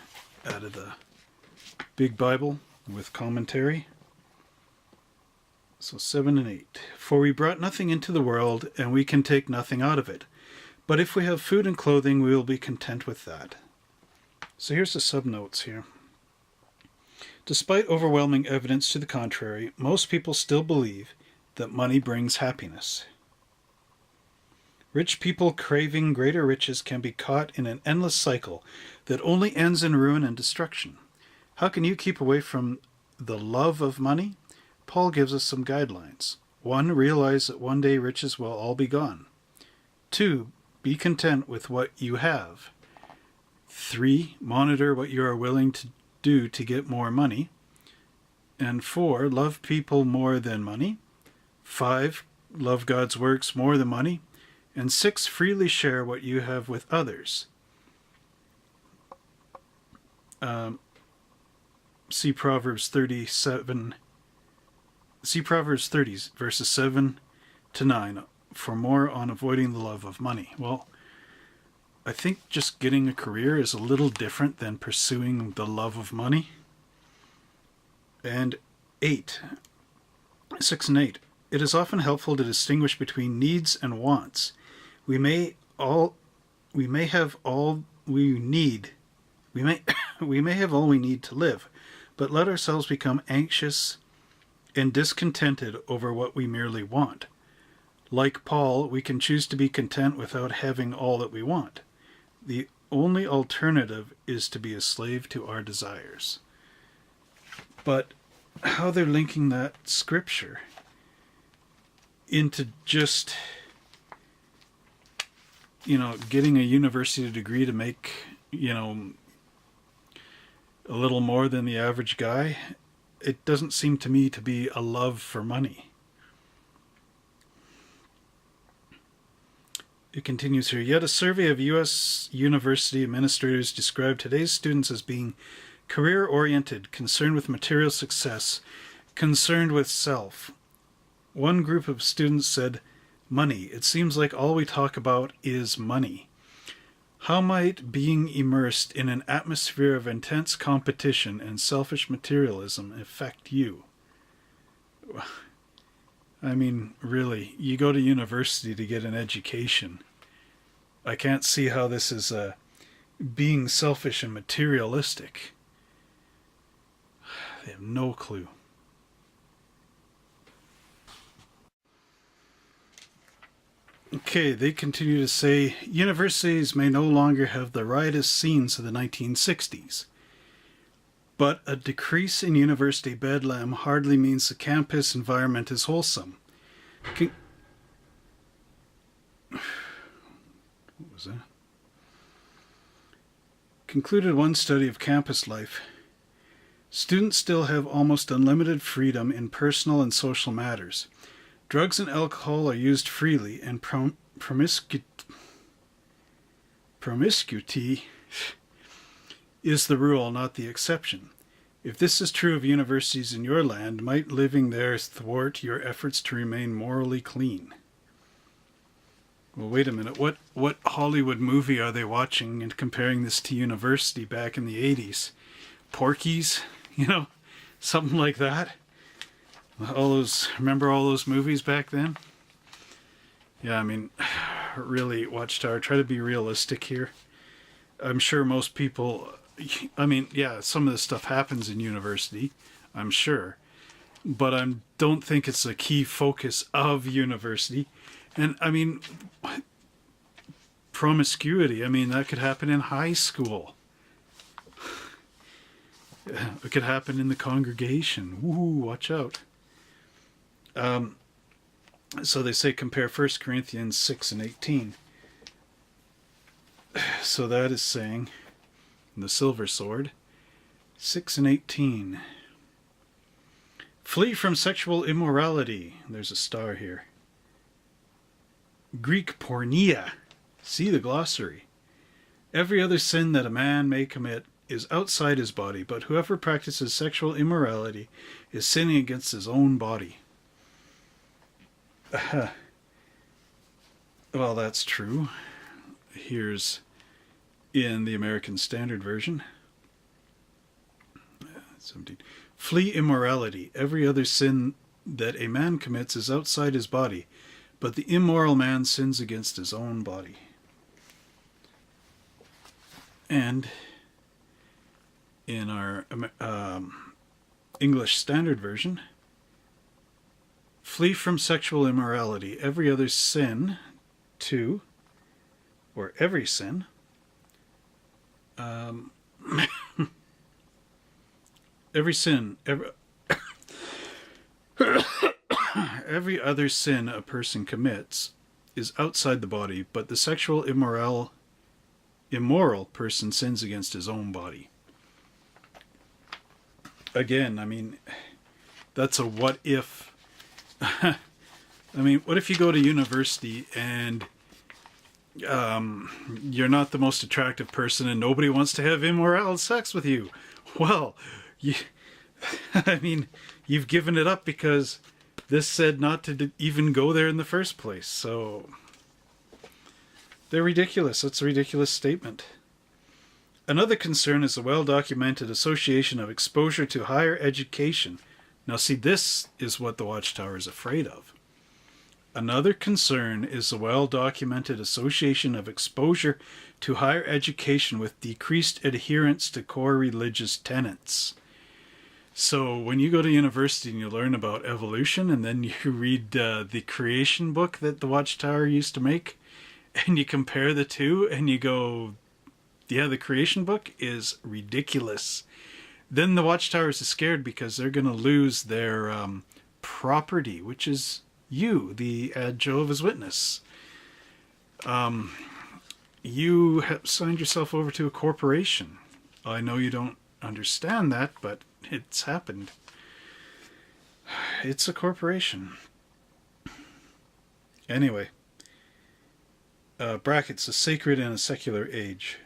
out of the Big Bible with commentary. So 7 and 8. For we brought nothing into the world, and we can take nothing out of it. But if we have food and clothing, we will be content with that. So here's the subnotes here. Despite overwhelming evidence to the contrary, most people still believe that money brings happiness. Rich people craving greater riches can be caught in an endless cycle that only ends in ruin and destruction. How can you keep away from the love of money? Paul gives us some guidelines. 1. Realize that one day riches will all be gone. 2. Be content with what you have. 3. Monitor what you are willing to do to get more money. And 4. Love people more than money. 5. Love God's works more than money. And 6. Freely share what you have with others. See Proverbs 30, verses 7 to 9, for more on avoiding the love of money. Well, I think just getting a career is a little different than pursuing the love of money. And 6 and 8. It is often helpful to distinguish between needs and wants. We may have all we need to live, but let ourselves become anxious and discontented over what we merely want. Like Paul, we can choose to be content without having all that we want. The only alternative is to be a slave to our desires. But how they're linking that scripture into just, getting a university degree to make, a little more than the average guy, it doesn't seem to me to be a love for money. It continues here. Yet a survey of U.S. university administrators described today's students as being career-oriented, concerned with material success, concerned with self. One group of students said, money. It seems like all we talk about is money. How might being immersed in an atmosphere of intense competition and selfish materialism affect you? I mean, really, you go to university to get an education. I can't see how this is being selfish and materialistic. They have no clue. Okay, they continue to say, universities may no longer have the riotous scenes of the 1960s. But a decrease in university bedlam hardly means the campus environment is wholesome. What was that? Concluded one study of campus life. Students still have almost unlimited freedom in personal and social matters. Drugs and alcohol are used freely, and promiscuity is the rule, not the exception. If this is true of universities in your land, might living there thwart your efforts to remain morally clean? Well, wait a minute. What Hollywood movie are they watching and comparing this to university back in the 80s? Porky's? Something like that? Remember all those movies back then? Yeah, I mean, really, Watchtower, try to be realistic here. I'm sure most people, some of this stuff happens in university, I'm sure. But I don't think it's a key focus of university. And, promiscuity, that could happen in high school. It could happen in the congregation. Woo, watch out. So they say compare 1 Corinthians 6 and 18. So that is saying, the silver sword, 6 and 18. Flee from sexual immorality. There's a star here. Greek porneia. See the glossary. Every other sin that a man may commit is outside his body, but whoever practices sexual immorality is sinning against his own body. Well, that's true. Here's in the American Standard Version. 17. Flee immorality. Every other sin that a man commits is outside his body, but the immoral man sins against his own body. And in our English Standard Version, flee from sexual immorality. Every other sin every sin, every other sin a person commits is outside the body, but the sexual immoral person sins against his own body. Again, that's a what if. What if you go to university and you're not the most attractive person and nobody wants to have immoral sex with you? Well, you've given it up because this said not to even go there in the first place. So they're ridiculous. That's a ridiculous statement. Another concern is the well-documented association of exposure to higher education. Now see, this is what the Watchtower is afraid of. Another concern is the well-documented association of exposure to higher education with decreased adherence to core religious tenets. So when you go to university and you learn about evolution, and then you read the creation book that the Watchtower used to make, and you compare the two, and you go, yeah, the creation book is ridiculous. Then the Watchtowers are scared because they're going to lose their property, which is you, the Jehovah's Witness. You have signed yourself over to a corporation. I know you don't understand that, but it's happened. It's a corporation. Anyway, brackets, a sacred and a secular age.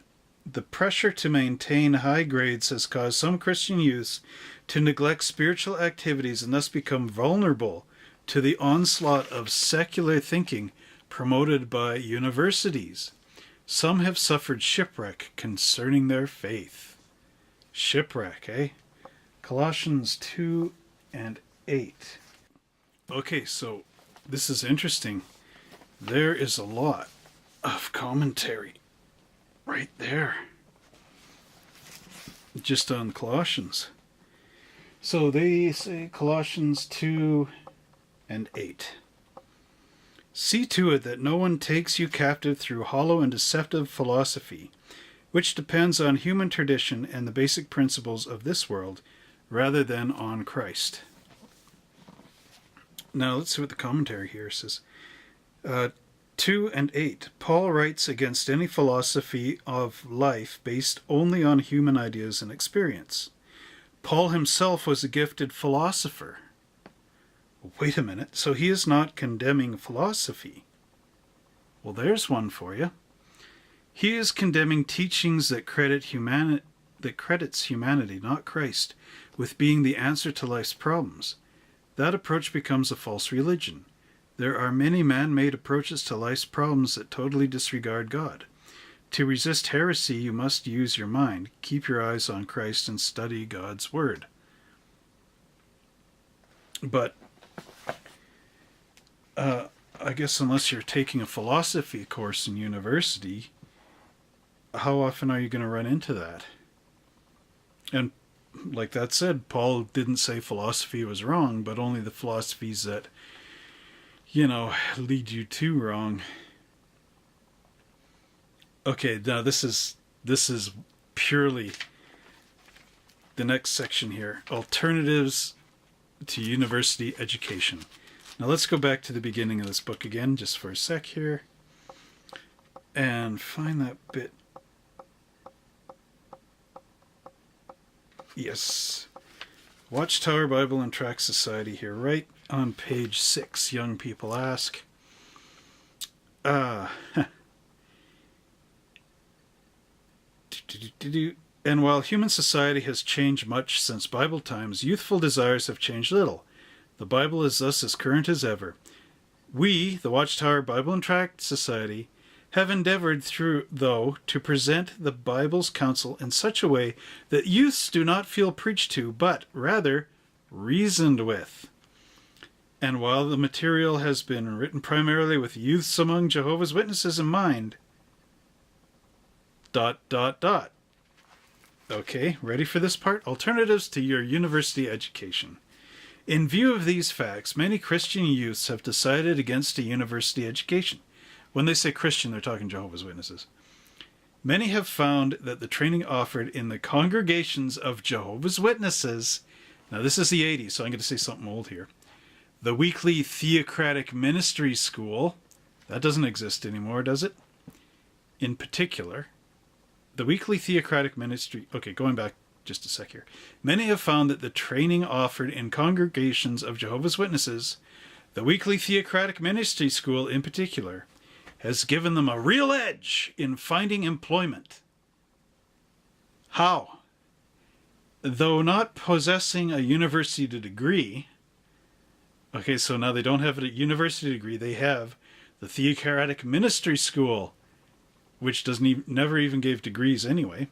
The pressure to maintain high grades has caused some Christian youths to neglect spiritual activities and thus become vulnerable to the onslaught of secular thinking promoted by universities. Some have suffered shipwreck concerning their faith. Shipwreck, eh? Colossians 2 and 8. Okay, so this is interesting. There is a lot of commentary right there, just on Colossians. So they say Colossians 2 and 8. See to it that no one takes you captive through hollow and deceptive philosophy, which depends on human tradition and the basic principles of this world, rather than on Christ. Now let's see what the commentary here says. 2 and 8. Paul writes against any philosophy of life based only on human ideas and experience. Paul himself was a gifted philosopher. Wait a minute, so he is not condemning philosophy. Well, there's one for you. He is condemning teachings that credits humanity, not Christ, with being the answer to life's problems. That approach becomes a false religion. There are many man-made approaches to life's problems that totally disregard God. To resist heresy, you must use your mind, keep your eyes on Christ, and study God's Word. But I guess unless you're taking a philosophy course in university, how often are you going to run into that? And like that said, Paul didn't say philosophy was wrong, but only the philosophies that, lead you to wrong. Okay, now this is purely the next section here. Alternatives to university education. Now let's go back to the beginning of this book again, just for a sec here, and find that bit. Yes. Watchtower Bible and Tract Society here, right on page 6. Young people ask. And while human society has changed much since Bible times, youthful desires have changed little. The Bible is thus as current as ever. We, the Watchtower Bible and Tract Society, have endeavored to present the Bible's counsel in such a way that youths do not feel preached to, but rather reasoned with. And while the material has been written primarily with youths among Jehovah's Witnesses in mind, ... Okay, ready for this part? Alternatives to your university education. In view of these facts, many Christian youths have decided against a university education. When they say Christian, they're talking Jehovah's Witnesses. Many have found that the training offered in the congregations of Jehovah's Witnesses, now this is the 80s, so I'm going to say something old here, the weekly theocratic ministry school, that doesn't exist anymore, does it? In particular, the weekly theocratic ministry, okay, going back just a sec here. Many have found that the training offered in congregations of Jehovah's Witnesses, the weekly theocratic ministry school in particular, has given them a real edge in finding employment. How? Though not possessing a university degree, okay, so now they don't have a university degree, they have the theocratic ministry school, which never even gave degrees anyway.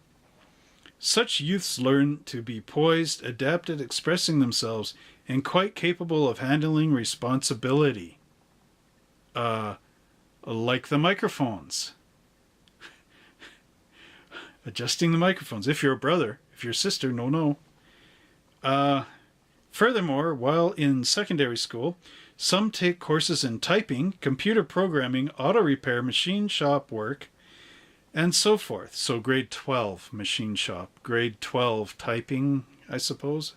Such youths learn to be poised, adapted, expressing themselves, and quite capable of handling responsibility. Like the microphones. Adjusting the microphones. If you're a brother, if you're a sister, no. Furthermore, while in secondary school, some take courses in typing, computer programming, auto repair, machine shop work, and so forth. So grade 12 machine shop, grade 12 typing, I suppose.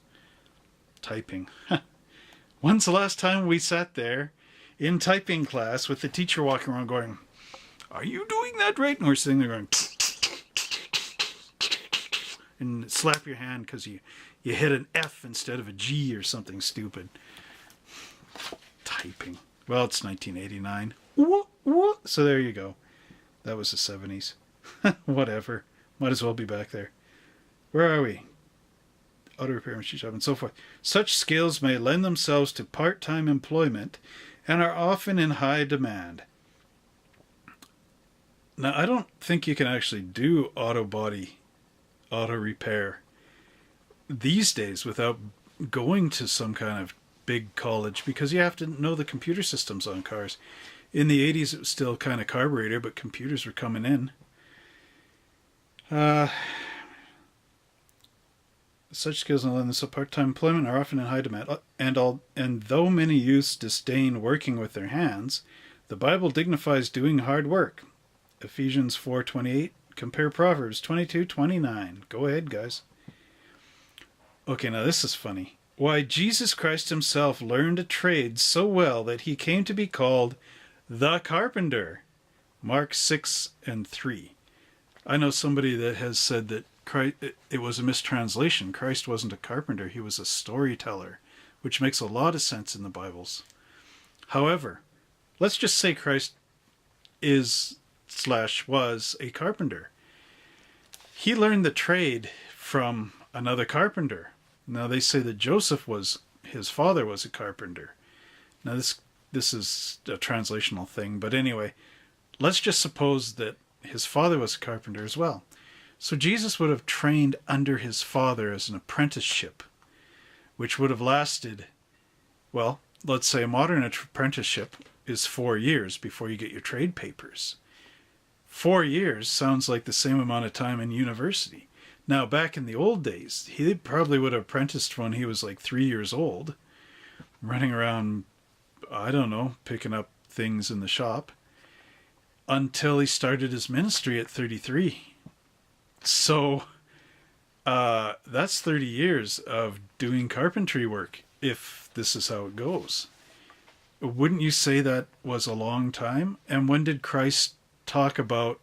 Typing. When's the last time we sat there in typing class with the teacher walking around going, "Are you doing that right?" And we're sitting there going, and slap your hand because you hit an F instead of a G or something stupid. Typing. Well, it's 1989. So there you go. That was the 70s. Whatever. Might as well be back there. Where are we? Auto repair, machine shop, and so forth. Such skills may lend themselves to part-time employment and are often in high demand. Now, I don't think you can actually do auto repair these days without going to some kind of big college, because you have to know the computer systems on cars. In the 80s, it was still kind of carburetor, but computers were coming in. Such skills and lend part-time employment are often in high demand, and though many youths disdain working with their hands, the Bible dignifies doing hard work. Ephesians 4:28. Compare Proverbs 22:29. Go ahead, guys. Okay, now this is funny. Why, Jesus Christ himself learned a trade so well that he came to be called the carpenter. Mark 6:3. I know somebody that has said that it was a mistranslation. Christ wasn't a carpenter, he was a storyteller, which makes a lot of sense in the Bibles. However, let's just say Christ was a carpenter. He learned the trade from another carpenter. Now they say that his father was a carpenter. Now this is a translational thing, but anyway, let's just suppose that his father was a carpenter as well. So Jesus would have trained under his father as an apprenticeship, which would have lasted, well, let's say a modern apprenticeship is 4 years before you get your trade papers. 4 years sounds like the same amount of time in university. Now, back in the old days, he probably would have apprenticed when he was like 3 years old, running around, I don't know, picking up things in the shop, until he started his ministry at 33. So, that's 30 years of doing carpentry work, if this is how it goes. Wouldn't you say that was a long time? And when did Christ talk about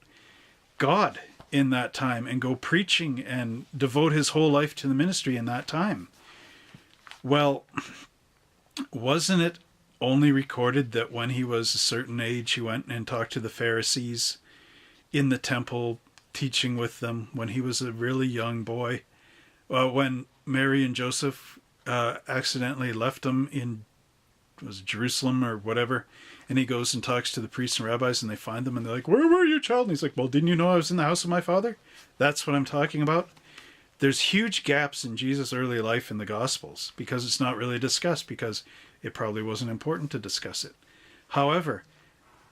God in that time and go preaching and devote his whole life to the ministry in that time? Well, wasn't it only recorded that when he was a certain age, he went and talked to the Pharisees in the temple, teaching with them when he was a really young boy? When Mary and Joseph accidentally left him in Jerusalem or whatever, and he goes and talks to the priests and rabbis, and they find them, and they're like, "Where were you, child?" And he's like, "Well, didn't you know I was in the house of my father?" That's what I'm talking about. There's huge gaps in Jesus' early life in the Gospels because it's not really discussed, because it probably wasn't important to discuss it. However,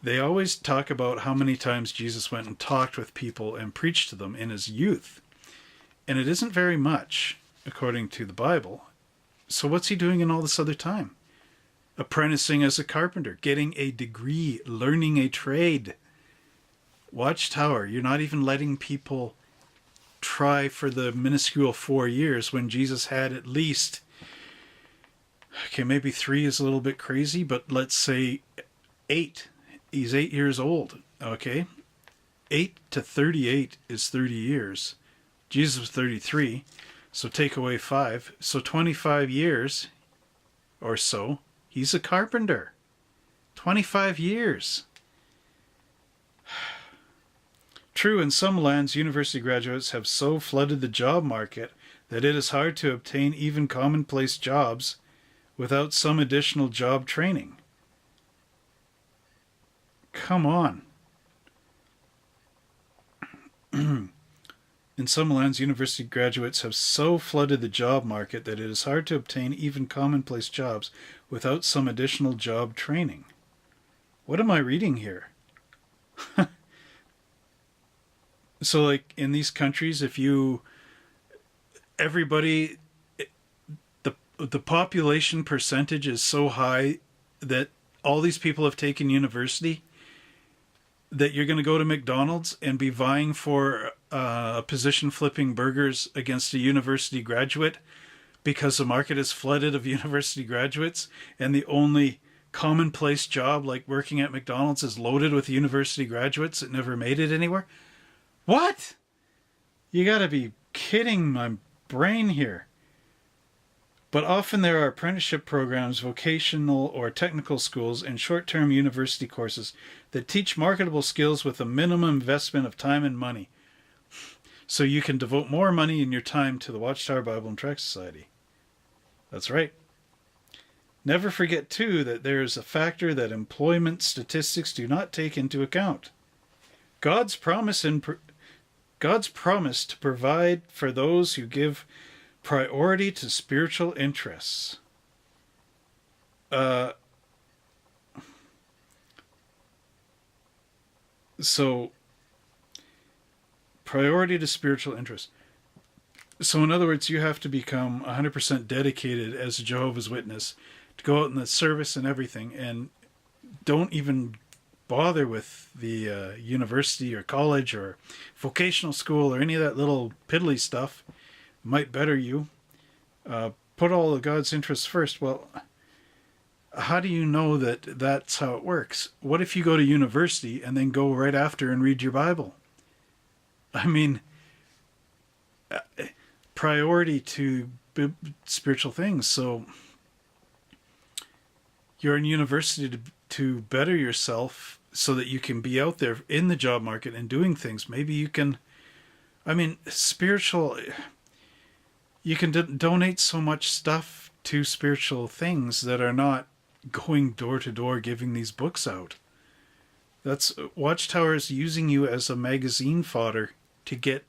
they always talk about how many times Jesus went and talked with people and preached to them in his youth. And it isn't very much, according to the Bible. So what's he doing in all this other time? Apprenticing as a carpenter, getting a degree, learning a trade. Watchtower, you're not even letting people try for the minuscule 4 years when Jesus had at least, okay, maybe 3 is a little bit crazy, but let's say 8. He's 8 years old, okay? 8 to 38 is 30 years. Jesus was 33, so take away 5. So 25 years or so, he's a carpenter. 25 years. True, in some lands, university graduates have so flooded the job market that it is hard to obtain even commonplace jobs without some additional job training. Come on. In some lands, university graduates have so flooded the job market that it is hard to obtain even commonplace jobs without some additional job training. What am I reading here? So, like, in these countries, the population percentage is so high that all these people have taken university, that you're going to go to McDonald's and be vying for a position flipping burgers against a university graduate because the market is flooded of university graduates, and the only commonplace job like working at McDonald's is loaded with university graduates that never made it anywhere? What? You got to be kidding my brain here. But often there are apprenticeship programs, vocational or technical schools, and short-term university courses that teach marketable skills with a minimum investment of time and money. So you can devote more money in your time to the Watchtower Bible and Tract Society. That's right. Never forget, too, that there is a factor that employment statistics do not take into account. God's promise to provide for those who give priority to spiritual interests. So, priority to spiritual interests. So, in other words, you have to become 100% dedicated as a Jehovah's Witness to go out in the service and everything, and don't even bother with the university or college or vocational school or any of that little piddly stuff. Might better you. Put all of God's interests first. Well, how do you know that that's how it works? What if you go to university and then go right after and read your Bible? I mean, priority to spiritual things. So you're in university to better yourself so that you can be out there in the job market and doing things. Maybe you can, spiritual, you can donate so much stuff to spiritual things that are not going door to door giving these books out. That's Watchtower is using you as a magazine fodder to get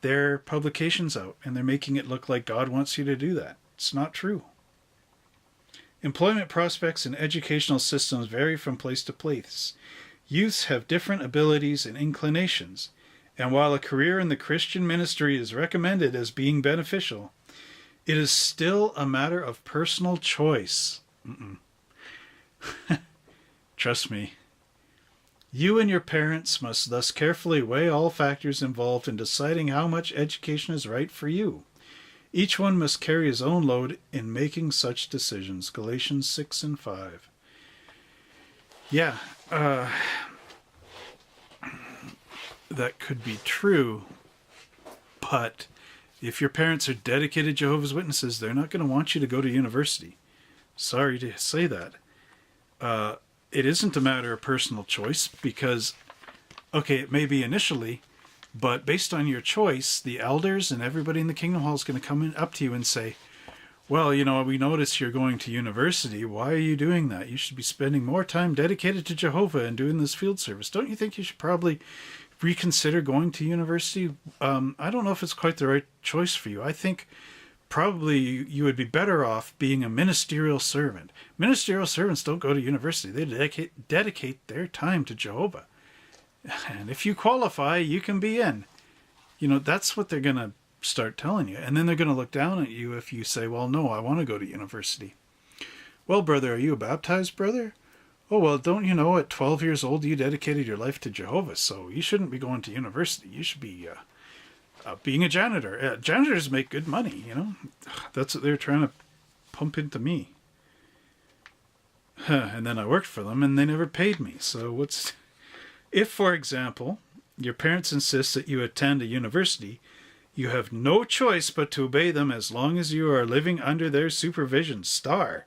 their publications out, and they're making it look like God wants you to do that. It's not true. Employment prospects in educational systems vary from place to place. Youths have different abilities and inclinations, and while a career in the Christian ministry is recommended as being beneficial, it is still a matter of personal choice. Trust me. You and your parents must thus carefully weigh all factors involved in deciding how much education is right for you. Each one must carry his own load in making such decisions. Galatians 6 and 5. Yeah, that could be true, but if your parents are dedicated Jehovah's Witnesses, they're not going to want you to go to university. Sorry to say that. It isn't a matter of personal choice because, okay, it may be initially, but based on your choice, the elders and everybody in the Kingdom Hall is going to come up to you and say, well, we notice you're going to university. Why are you doing that? You should be spending more time dedicated to Jehovah and doing this field service. Don't you think you should probably reconsider going to university? I don't know if it's quite the right choice for you. I think probably you would be better off being a ministerial servant. Ministerial servants don't go to university. They dedicate their time to Jehovah. And if you qualify, you can be in. That's what they're going to start telling you. And then they're going to look down at you if you say, well, no, I want to go to university. Well, brother, are you a baptized brother? Oh, well, don't you know at 12 years old you dedicated your life to Jehovah, so you shouldn't be going to university. You should be being a janitor. Janitors make good money, That's what they're trying to pump into me. And then I worked for them, and they never paid me. So if, for example, your parents insist that you attend a university, you have no choice but to obey them as long as you are living under their supervision. Star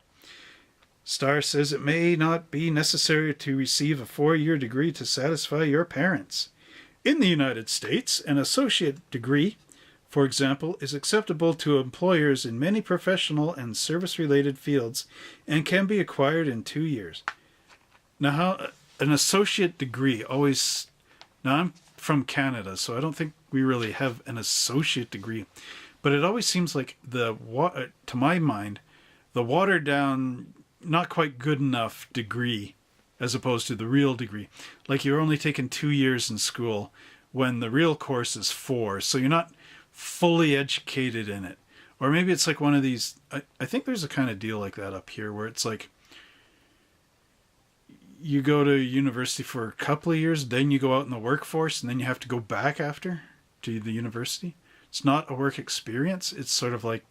says it may not be necessary to receive a 4-year degree to satisfy your parents. In the United States, an associate degree, for example, is acceptable to employers in many professional and service-related fields and can be acquired in 2 years. Now, how an associate degree always... Now, I'm from Canada, so I don't think we really have an associate degree. But it always seems like to my mind, the watered-down, not quite good enough degree as opposed to the real degree. Like you're only taking 2 years in school when the real course is 4, so you're not fully educated in it. Or maybe it's like one of these, I think there's a kind of deal like that up here where it's like you go to university for a couple of years, then you go out in the workforce, and then you have to go back after to the university. It's not a work experience. It's sort of like,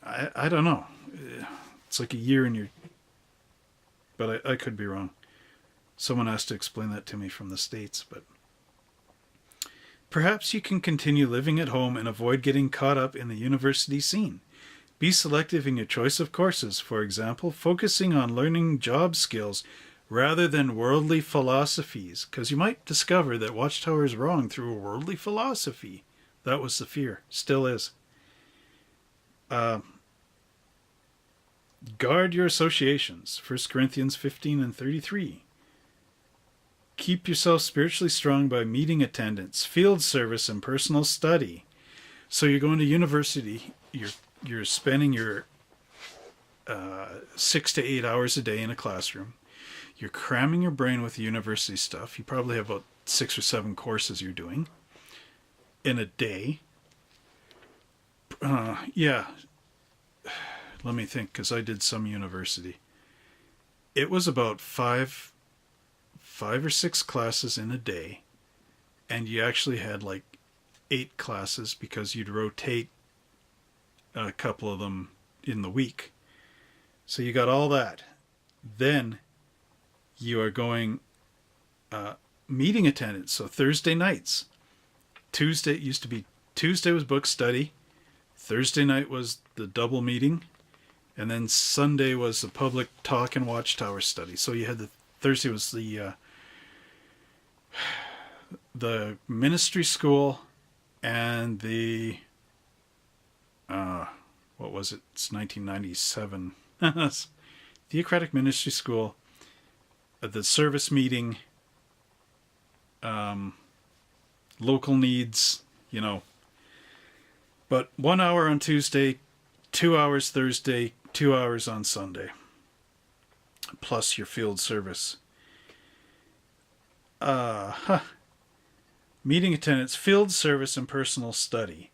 I don't know. It's like a year in your... But I could be wrong. Someone has to explain that to me from the States. But perhaps you can continue living at home and avoid getting caught up in the university scene. Be selective in your choice of courses, for example, focusing on learning job skills rather than worldly philosophies, because you might discover that Watchtower is wrong through a worldly philosophy. That was the fear, still is. Guard your associations, 1 Corinthians 15 and 33. Keep yourself spiritually strong by meeting attendance, field service, and personal study. So you're going to university, you're spending your 6 to 8 hours a day in a classroom. You're cramming your brain with university stuff. You probably have about 6 or 7 courses you're doing in a day. Yeah. Let me think, because I did some university. It was about five or 6 classes in a day, and you actually had like 8 classes because you'd rotate a couple of them in the week. So you got all that. Then you are going meeting attendance. So Thursday nights. Tuesday, it used to be Tuesday was book study. Thursday night was the double meeting. And then Sunday was the public talk and Watchtower study. So you had Thursday was the ministry school and the what was it? It's 1997. Theocratic Ministry School, the service meeting, local needs, But 1 hour on Tuesday, 2 hours Thursday, 2 hours on Sunday, plus your field service. Meeting attendance, field service, and personal study.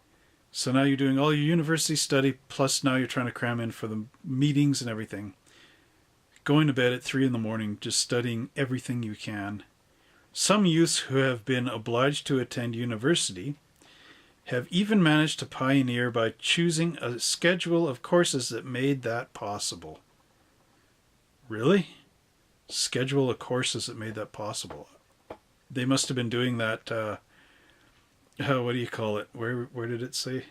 So now you're doing all your university study, plus now you're trying to cram in for the meetings and everything. Going to bed at 3 in the morning, just studying everything you can. Some youths who have been obliged to attend university have even managed to pioneer by choosing a schedule of courses that made that possible. Really? Schedule of courses that made that possible. They must have been doing that, what do you call it? Where did it say?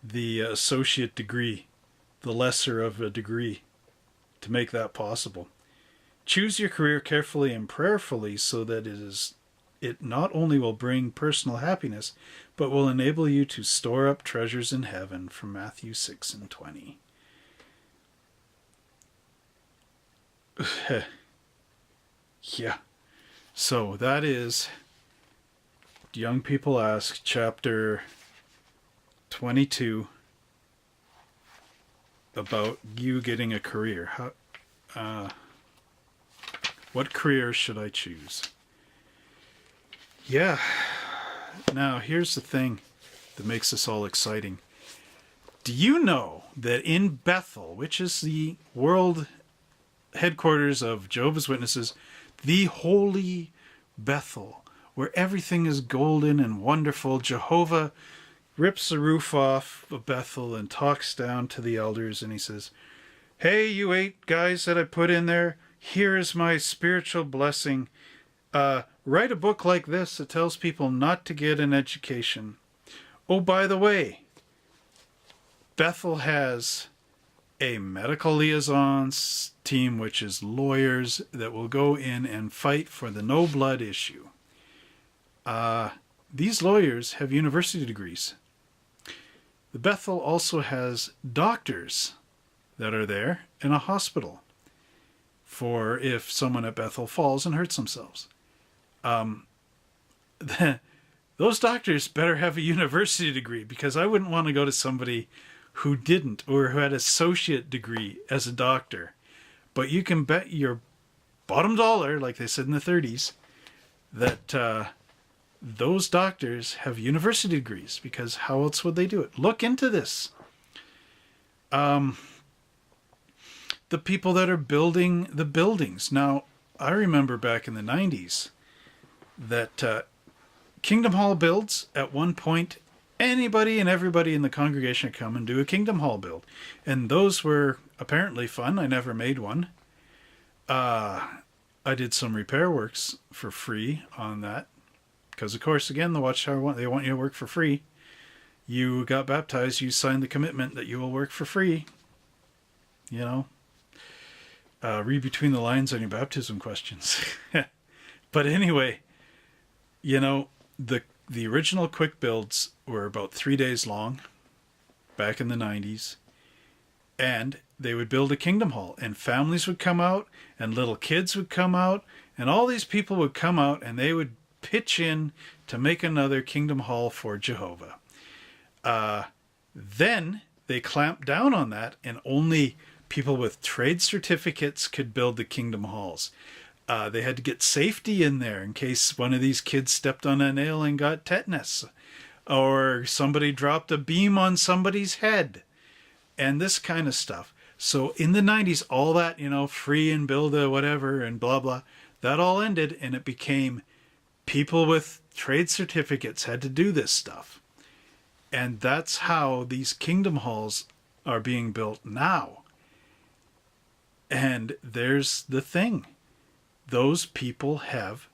The associate degree, the lesser of a degree, to make that possible. Choose your career carefully and prayerfully so that it not only will bring personal happiness, but will enable you to store up treasures in heaven, from Matthew 6 and 20. Yeah. So that is Young People Ask, chapter 22, about you getting a career. What career should I choose? Yeah. Now, here's the thing that makes this all exciting. Do you know that in Bethel, which is the world headquarters of Jehovah's Witnesses, the holy Bethel, where everything is golden and wonderful, Jehovah rips the roof off of Bethel and talks down to the elders, and he says, "Hey, you 8 guys that I put in there, here is my spiritual blessing. Write a book like this that tells people not to get an education. Oh, by the way, Bethel has a medical liaisons team, which is lawyers that will go in and fight for the no blood issue. These lawyers have university degrees. The Bethel also has doctors that are there in a hospital for if someone at Bethel falls and hurts themselves. Those doctors better have a university degree, because I wouldn't want to go to somebody who didn't, or who had an associate degree as a doctor. But you can bet your bottom dollar, like they said in the 30s, that those doctors have university degrees, because how else would they do it? Look into this. The people that are building the buildings. Now, I remember back in the 90s that Kingdom Hall builds, at one point, anybody and everybody in the congregation come and do a Kingdom Hall build. And those were apparently fun. I never made one. I did some repair works for free on that. Because, of course, again, the Watchtower, they want you to work for free. you got baptized, you signed the commitment that you will work for free. You know, read between the lines on your baptism questions. But anyway, you know, the original quick builds were about 3 days long back in the 90s. And they would build a kingdom hall, and families would come out, and little kids would come out, and all these people would come out, and they would pitch in to make another kingdom hall for Jehovah. Then they clamped down on that, and only people with trade certificates could build the kingdom halls. They had to get safety in there in case one of these kids stepped on a nail and got tetanus, or somebody dropped a beam on somebody's head, and this kind of stuff. So in the 90s, all that, you know, free and build a whatever and blah, blah, that all ended, and it became people with trade certificates had to do this stuff. And that's how these kingdom halls are being built now. And there's the thing. Those people have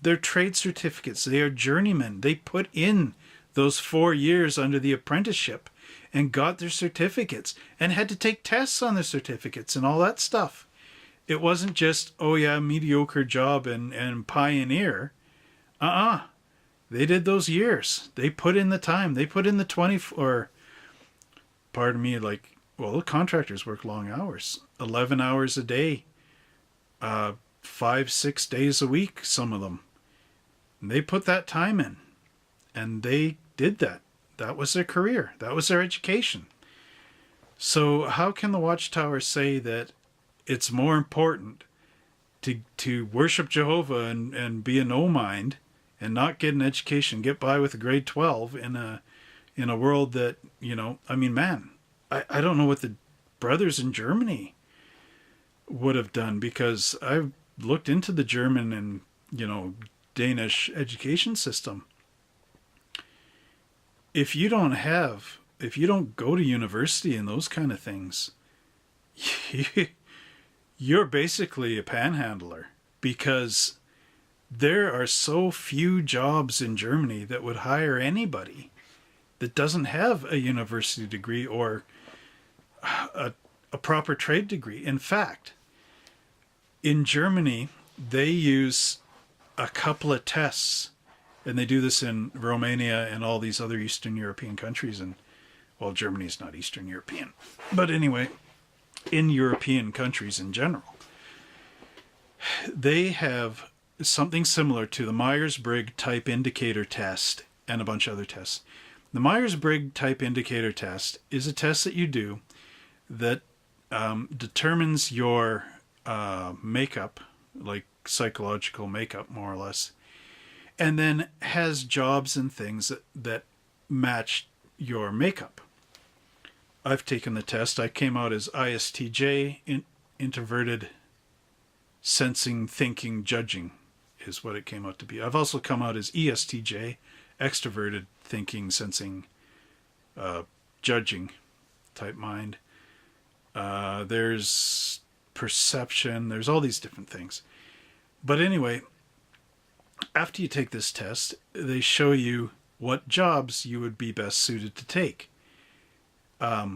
their trade certificates. They are journeymen. They put in those 4 years under the apprenticeship and got their certificates and had to take tests on their certificates and all that stuff. It wasn't just, oh yeah, mediocre job and pioneer. They did those years. They put in the time. They put in the 20, or pardon me, like, well, the contractors work long hours, 11 hours a day, 5-6 days a week, some of them. And they put that time in, and they did that. That was their career. That was their education. So how can the Watchtower say that it's more important to worship Jehovah and be a no-mind and not get an education, get by with a grade 12 in a world that, you know, I mean, man, I don't know what the brothers in Germany would have done, because I've looked into the German and, you know, Danish education system. If you don't go to university and those kind of things, you're basically a panhandler, because there are so few jobs in Germany that would hire anybody that doesn't have a university degree or a proper trade degree. In fact, in Germany, they use a couple of tests, and they do this in Romania and all these other Eastern European countries. And, well, Germany's not Eastern European. But anyway, in European countries in general, they have something similar to the Myers-Briggs type indicator test and a bunch of other tests. The Myers-Briggs type indicator test is a test that you do that determines your makeup, like psychological makeup, more or less, and then has jobs and things that match your makeup. I've taken the test. I came out as ISTJ, introverted, sensing, thinking, judging is what it came out to be. I've also come out as ESTJ, extroverted, thinking, sensing, judging type mind. There's perception. There's all these different things. But anyway, after you take this test, they show you what jobs you would be best suited to take. I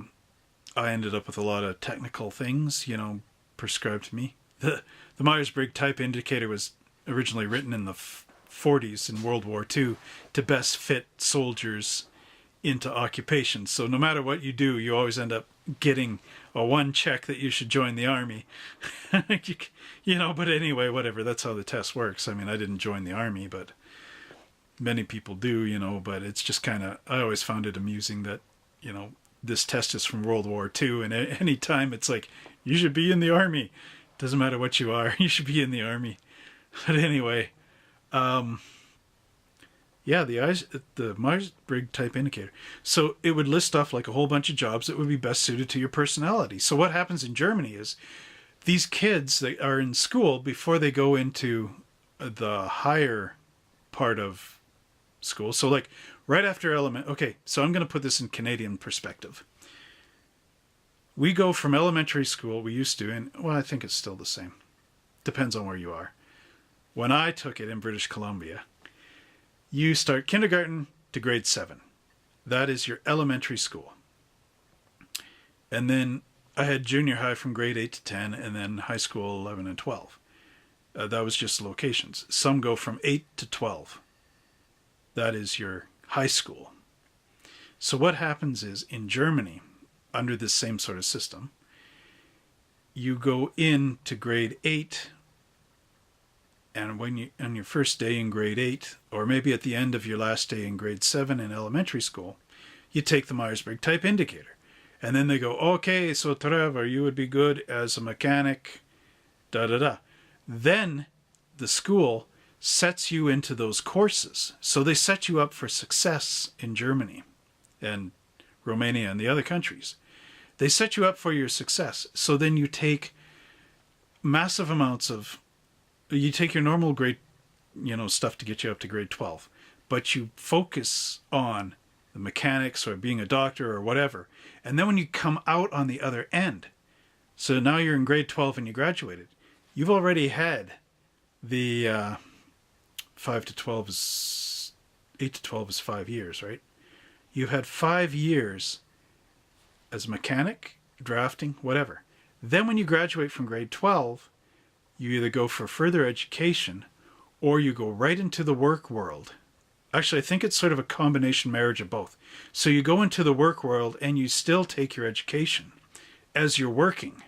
ended up with a lot of technical things, you know, prescribed to me. The Myers-Briggs type indicator was originally written in the 40s in World War II to best fit soldiers into occupations. So no matter what you do, you always end up getting a one check that you should join the army. You know, but anyway, whatever. That's how the test works. I mean, I didn't join the army, but many people do, you know, but it's just kind of, I always found it amusing that, you know, this test is from World War II, and any time it's like, you should be in the army. Doesn't matter what you are, you should be in the army. But anyway, yeah, the Myers-Briggs type indicator. So it would list off like a whole bunch of jobs that would be best suited to your personality. So what happens in Germany is these kids that are in school, before they go into the higher part of school, so like right after okay, so I'm going to put this in Canadian perspective. We go from elementary school, we used to, and well, I think it's still the same. Depends on where you are. When I took it in British Columbia, you start kindergarten to grade 7. That is your elementary school. And then I had junior high from grade 8 to 10, and then high school 11 and 12. That was just locations. Some go from 8 to 12. That is your high school. So what happens is, in Germany, under this same sort of system, you go into grade 8, and when you on your first day in grade 8, or maybe at the end of your last day in grade 7 in elementary school, you take the Myers-Briggs type indicator. And then they go, okay, so Trevor, you would be good as a mechanic, da-da-da. Then the school sets you into those courses. So they set you up for success in Germany and Romania and the other countries. They set you up for your success. So then you take massive amounts of, you take your normal grade, stuff to get you up to grade 12, but you focus on the mechanics or being a doctor or whatever. And then when you come out on the other end, so now you're in grade 12 and you graduated, you've already had the 8 to 12 is 5 years, right? You've had 5 years as a mechanic, drafting, whatever. Then when you graduate from grade 12, you either go for further education or you go right into the work world. Actually, I think it's sort of a combination marriage of both. So you go into the work world and you still take your education as you're working.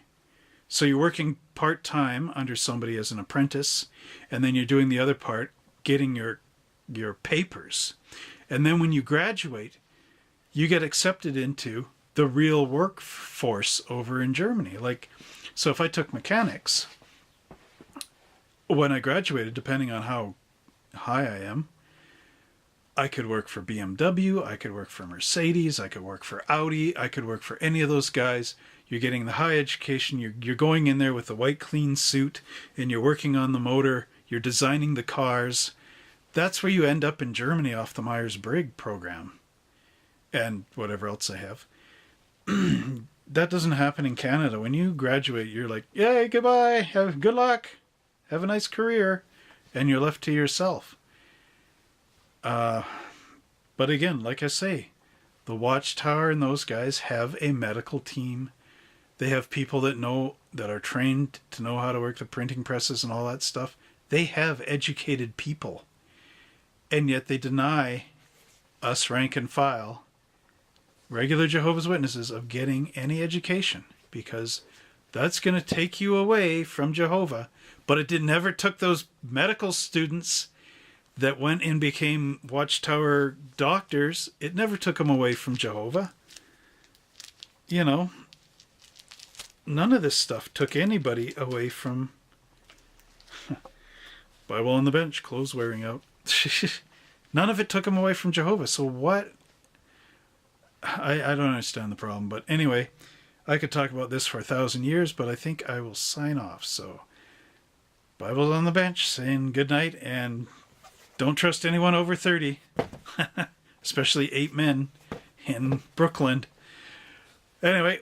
So you're working part-time under somebody as an apprentice, and then you're doing the other part, getting your papers. And then when you graduate, you get accepted into the real workforce over in Germany. So if I took mechanics, when I graduated, depending on how high I am, I could work for BMW, I could work for Mercedes, I could work for Audi, I could work for any of those guys. You're getting the high education, you're going in there with a white clean suit, and you're working on the motor, you're designing the cars. That's where you end up in Germany off the Myers-Briggs program. And whatever else I have. That doesn't happen in Canada. When you graduate, you're like, yay, goodbye, good luck, have a nice career, and you're left to yourself. But again, like I say, the Watchtower and those guys have a medical team. They have people that are trained to know how to work the printing presses and all that stuff. They have educated people. And yet they deny us rank and file, regular Jehovah's Witnesses, of getting any education, because that's going to take you away from Jehovah. But it never took those medical students that went and became Watchtower doctors, it never took them away from Jehovah. None of this stuff took anybody away from Bible on the bench, clothes wearing out. None of it took them away from Jehovah. So what? I don't understand the problem. But anyway, I could talk about this for 1,000 years, but I think I will sign off. So Bible's on the bench, saying good night, and don't trust anyone over 30, especially 8 men in Brooklyn. Anyway,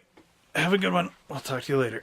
have a good one. I'll talk to you later.